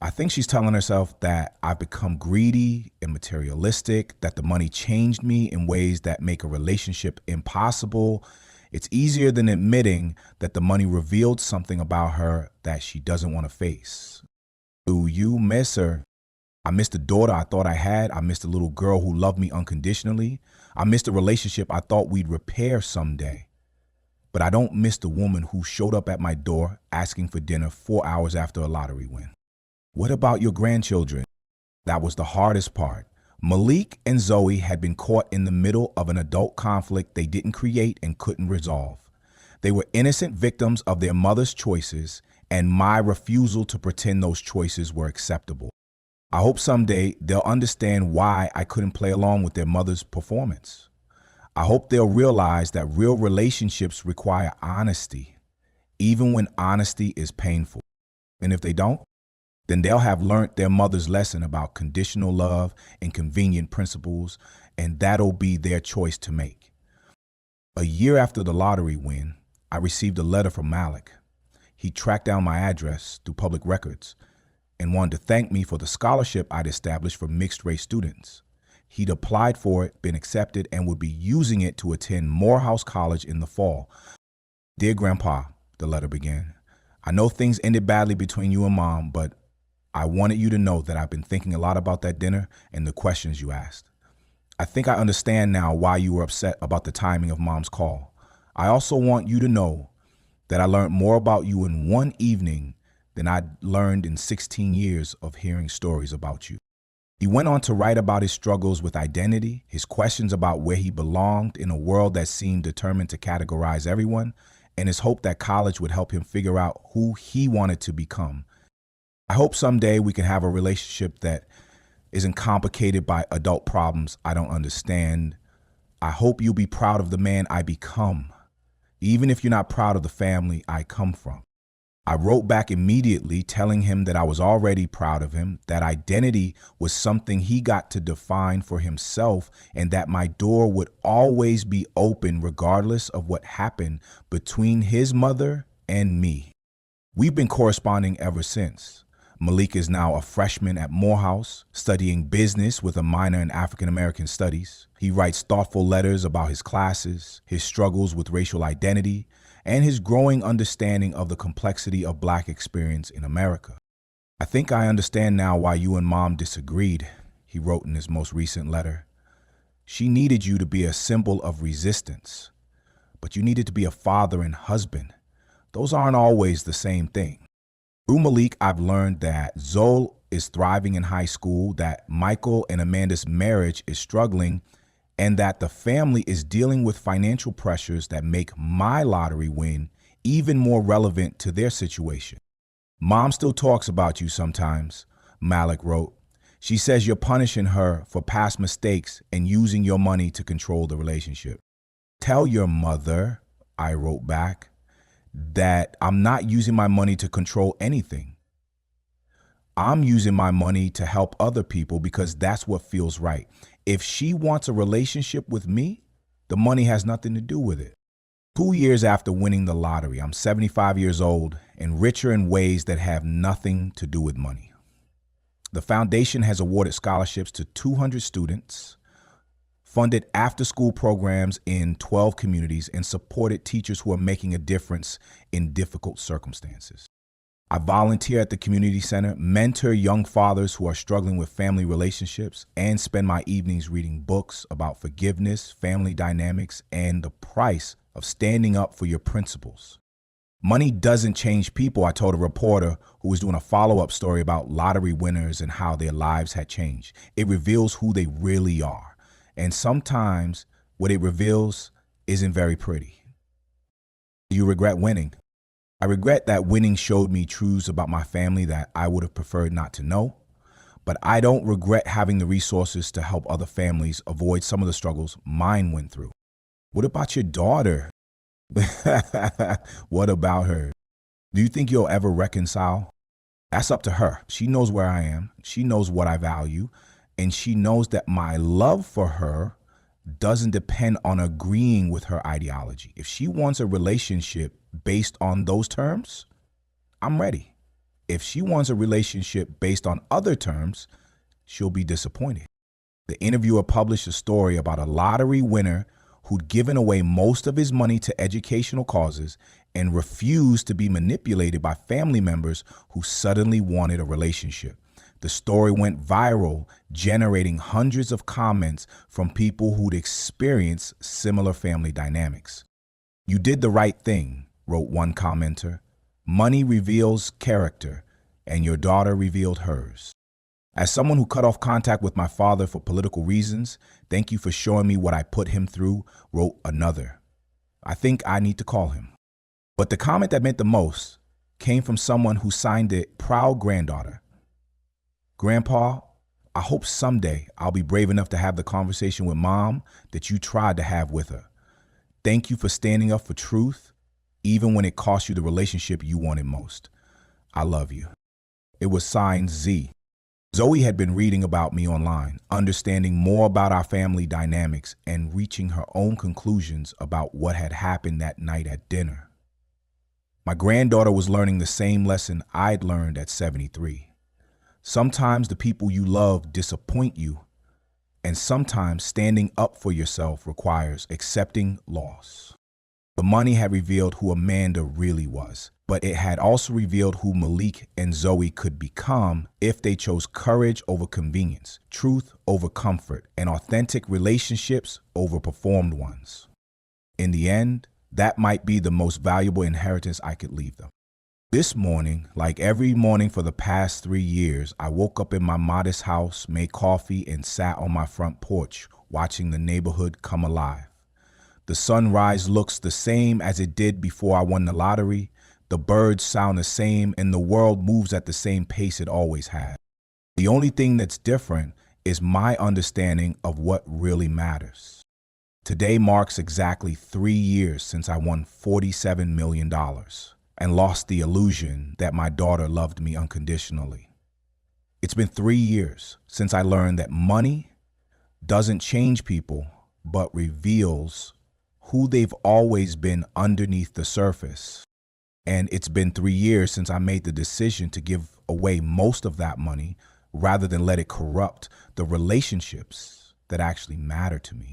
I think she's telling herself that I've become greedy and materialistic, that the money changed me in ways that make a relationship impossible. It's easier than admitting that the money revealed something about her that she doesn't want to face. Do you miss her? I miss the daughter I thought I had. I miss the little girl who loved me unconditionally. I miss the relationship I thought we'd repair someday. But I don't miss the woman who showed up at my door asking for dinner 4 hours after a lottery win. What about your grandchildren? That was the hardest part. Malik and Zoe had been caught in the middle of an adult conflict they didn't create and couldn't resolve. They were innocent victims of their mother's choices and my refusal to pretend those choices were acceptable. I hope someday they'll understand why I couldn't play along with their mother's performance. I hope they'll realize that real relationships require honesty, even when honesty is painful. And if they don't, then they'll have learned their mother's lesson about conditional love and convenient principles, and that'll be their choice to make. A year after the lottery win, I received a letter from Malik. He tracked down my address through public records and wanted to thank me for the scholarship I'd established for mixed-race students. He'd applied for it, been accepted, and would be using it to attend Morehouse College in the fall. "Dear Grandpa," the letter began, "I know things ended badly between you and Mom, but I wanted you to know that I've been thinking a lot about that dinner and the questions you asked. I think I understand now why you were upset about the timing of Mom's call. I also want you to know that I learned more about you in one evening than I'd learned in 16 years of hearing stories about you." He went on to write about his struggles with identity, his questions about where he belonged in a world that seemed determined to categorize everyone, and his hope that college would help him figure out who he wanted to become. I hope someday we can have a relationship that isn't complicated by adult problems I don't understand. I hope you'll be proud of the man I become, even if you're not proud of the family I come from. I wrote back immediately telling him that I was already proud of him, that identity was something he got to define for himself, and that my door would always be open regardless of what happened between his mother and me. We've been corresponding ever since. Malik is now a freshman at Morehouse, studying business with a minor in African American studies. He writes thoughtful letters about his classes, his struggles with racial identity, and his growing understanding of the complexity of Black experience in America. "I think I understand now why you and Mom disagreed," he wrote in his most recent letter. "She needed you to be a symbol of resistance, but you needed to be a father and husband. Those aren't always the same thing." Through Malik, I've learned that Zoe is thriving in high school, that Michael and Amanda's marriage is struggling, and that the family is dealing with financial pressures that make my lottery win even more relevant to their situation. "Mom still talks about you sometimes," Malik wrote. "She says you're punishing her for past mistakes and using your money to control the relationship." "Tell your mother," I wrote back, that I'm not using my money to control anything. I'm using my money to help other people because that's what feels right. If she wants a relationship with me, the money has nothing to do with it. 2 years after winning the lottery, I'm 75 years old and richer in ways that have nothing to do with money. The foundation has awarded scholarships to 200 students, funded after-school programs in 12 communities, and supported teachers who are making a difference in difficult circumstances. I volunteer at the community center, mentor young fathers who are struggling with family relationships, and spend my evenings reading books about forgiveness, family dynamics, and the price of standing up for your principles. Money doesn't change people, I told a reporter who was doing a follow-up story about lottery winners and how their lives had changed. It reveals who they really are. And sometimes what it reveals isn't very pretty. Do you regret winning? I regret that winning showed me truths about my family that I would have preferred not to know, but I don't regret having the resources to help other families avoid some of the struggles mine went through. What about your daughter? What about her? Do you think you'll ever reconcile? That's up to her. She knows where I am. She knows what I value, and she knows that my love for her doesn't depend on agreeing with her ideology. If she wants a relationship based on those terms, I'm ready. If she wants a relationship based on other terms, she'll be disappointed. The interviewer published a story about a lottery winner who'd given away most of his money to educational causes and refused to be manipulated by family members who suddenly wanted a relationship. The story went viral, generating hundreds of comments from people who'd experienced similar family dynamics. "You did the right thing," wrote one commenter. "Money reveals character, and your daughter revealed hers. As someone who cut off contact with my father for political reasons, thank you for showing me what I put him through," wrote another. "I think I need to call him." But the comment that meant the most came from someone who signed it proud granddaughter. "Grandpa, I hope someday I'll be brave enough to have the conversation with Mom that you tried to have with her. Thank you for standing up for truth, even when it cost you the relationship you wanted most. I love you." It was signed Z. Zoe had been reading about me online, understanding more about our family dynamics, and reaching her own conclusions about what had happened that night at dinner. My granddaughter was learning the same lesson I'd learned at 73. Sometimes the people you love disappoint you, and sometimes standing up for yourself requires accepting loss. The money had revealed who Amanda really was, but it had also revealed who Malik and Zoe could become if they chose courage over convenience, truth over comfort, and authentic relationships over performed ones. In the end, that might be the most valuable inheritance I could leave them. This morning, like every morning for the past 3 years, I woke up in my modest house, made coffee, and sat on my front porch, watching the neighborhood come alive. The sunrise looks the same as it did before I won the lottery. The birds sound the same, and the world moves at the same pace it always has. The only thing that's different is my understanding of what really matters. Today marks exactly 3 years since I won $47 million. And lost the illusion that my daughter loved me unconditionally. It's been 3 years since I learned that money doesn't change people, but reveals who they've always been underneath the surface. And it's been 3 years since I made the decision to give away most of that money rather than let it corrupt the relationships that actually matter to me.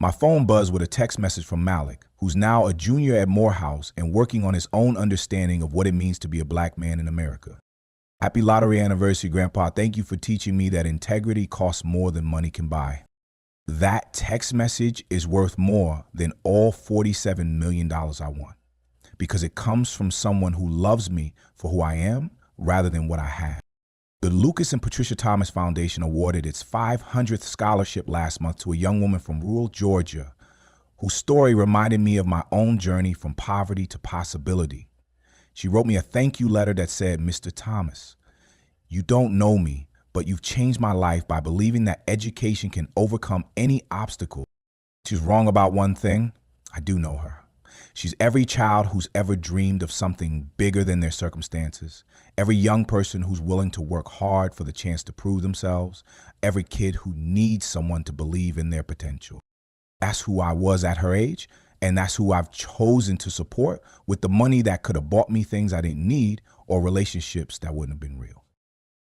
My phone buzzed with a text message from Malik, who's now a junior at Morehouse and working on his own understanding of what it means to be a black man in America. "Happy lottery anniversary, Grandpa. Thank you for teaching me that integrity costs more than money can buy." That text message is worth more than all $47 million I won, because it comes from someone who loves me for who I am rather than what I have. The Lucas and Patricia Thomas Foundation awarded its 500th scholarship last month to a young woman from rural Georgia whose story reminded me of my own journey from poverty to possibility. She wrote me a thank you letter that said, "Mr. Thomas, you don't know me, but you've changed my life by believing that education can overcome any obstacle." She's wrong about one thing. I do know her. She's every child who's ever dreamed of something bigger than their circumstances, every young person who's willing to work hard for the chance to prove themselves, every kid who needs someone to believe in their potential. That's who I was at her age, and that's who I've chosen to support with the money that could have bought me things I didn't need or relationships that wouldn't have been real.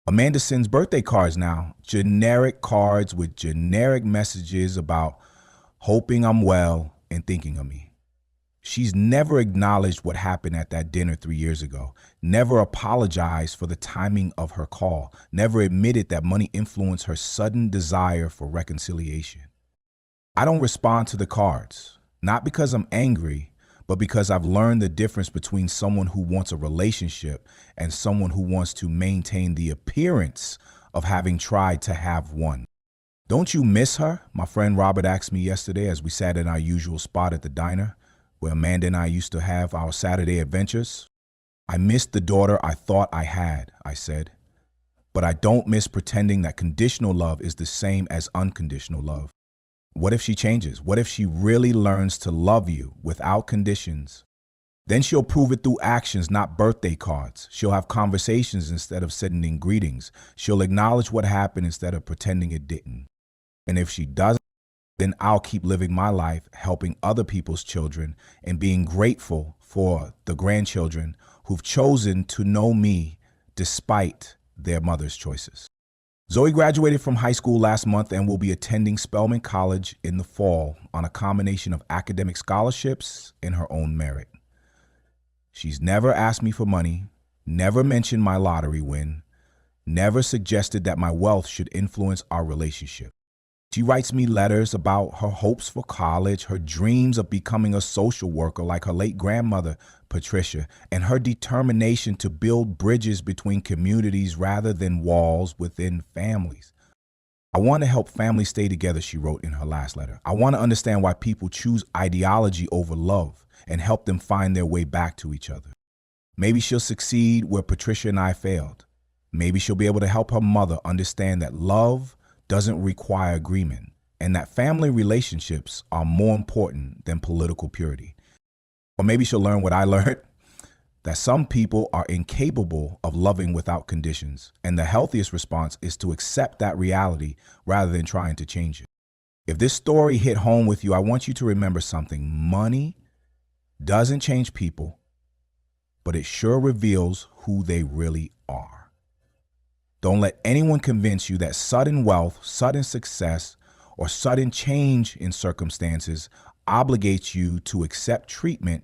Amanda sends birthday cards now, generic cards with generic messages about hoping I'm well and thinking of me. She's never acknowledged what happened at that dinner 3 years ago, never apologized for the timing of her call, never admitted that money influenced her sudden desire for reconciliation. I don't respond to the cards, not because I'm angry, but because I've learned the difference between someone who wants a relationship and someone who wants to maintain the appearance of having tried to have one. Don't you miss her? My friend Robert asked me yesterday as we sat in our usual spot at the diner where Amanda and I used to have our Saturday adventures. I miss the daughter I thought I had, I said. But I don't miss pretending that conditional love is the same as unconditional love. What if she changes? What if she really learns to love you without conditions? Then she'll prove it through actions, not birthday cards. She'll have conversations instead of sending greetings. She'll acknowledge what happened instead of pretending it didn't. And if she doesn't, then I'll keep living my life, helping other people's children and being grateful for the grandchildren who've chosen to know me despite their mother's choices. Zoe graduated from high school last month and will be attending Spelman College in the fall on a combination of academic scholarships and her own merit. She's never asked me for money, never mentioned my lottery win, never suggested that my wealth should influence our relationship. She writes me letters about her hopes for college, her dreams of becoming a social worker like her late grandmother, Patricia, and her determination to build bridges between communities rather than walls within families. I want to help families stay together, she wrote in her last letter. I want to understand why people choose ideology over love and help them find their way back to each other. Maybe she'll succeed where Patricia and I failed. Maybe she'll be able to help her mother understand that love doesn't require agreement and that family relationships are more important than political purity. Or maybe she'll learn what I learned, that some people are incapable of loving without conditions, and the healthiest response is to accept that reality rather than trying to change it. If this story hit home with you, I want you to remember something. Money doesn't change people, but it sure reveals who they really are. Don't let anyone convince you that sudden wealth, sudden success, or sudden change in circumstances obligates you to accept treatment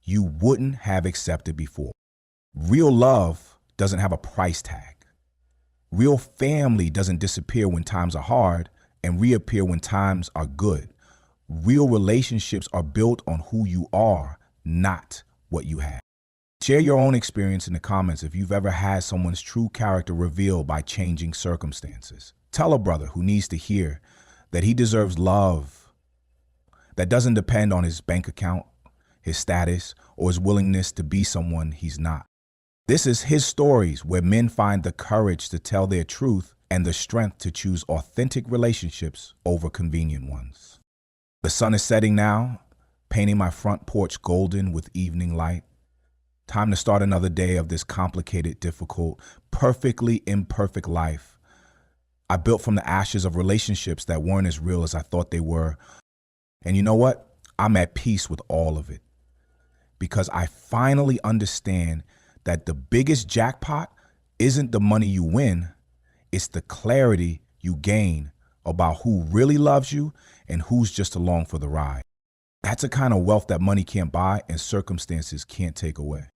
you wouldn't have accepted before. Real love doesn't have a price tag. Real family doesn't disappear when times are hard and reappear when times are good. Real relationships are built on who you are, not what you have. Share your own experience in the comments if you've ever had someone's true character revealed by changing circumstances. Tell a brother who needs to hear that he deserves love that doesn't depend on his bank account, his status, or his willingness to be someone he's not. This is his stories where men find the courage to tell their truth and the strength to choose authentic relationships over convenient ones. The sun is setting now, painting my front porch golden with evening light. Time to start another day of this complicated, difficult, perfectly imperfect life I built from the ashes of relationships that weren't as real as I thought they were. And you know what? I'm at peace with all of it because I finally understand that the biggest jackpot isn't the money you win, it's the clarity you gain about who really loves you and who's just along for the ride. That's a kind of wealth that money can't buy and circumstances can't take away.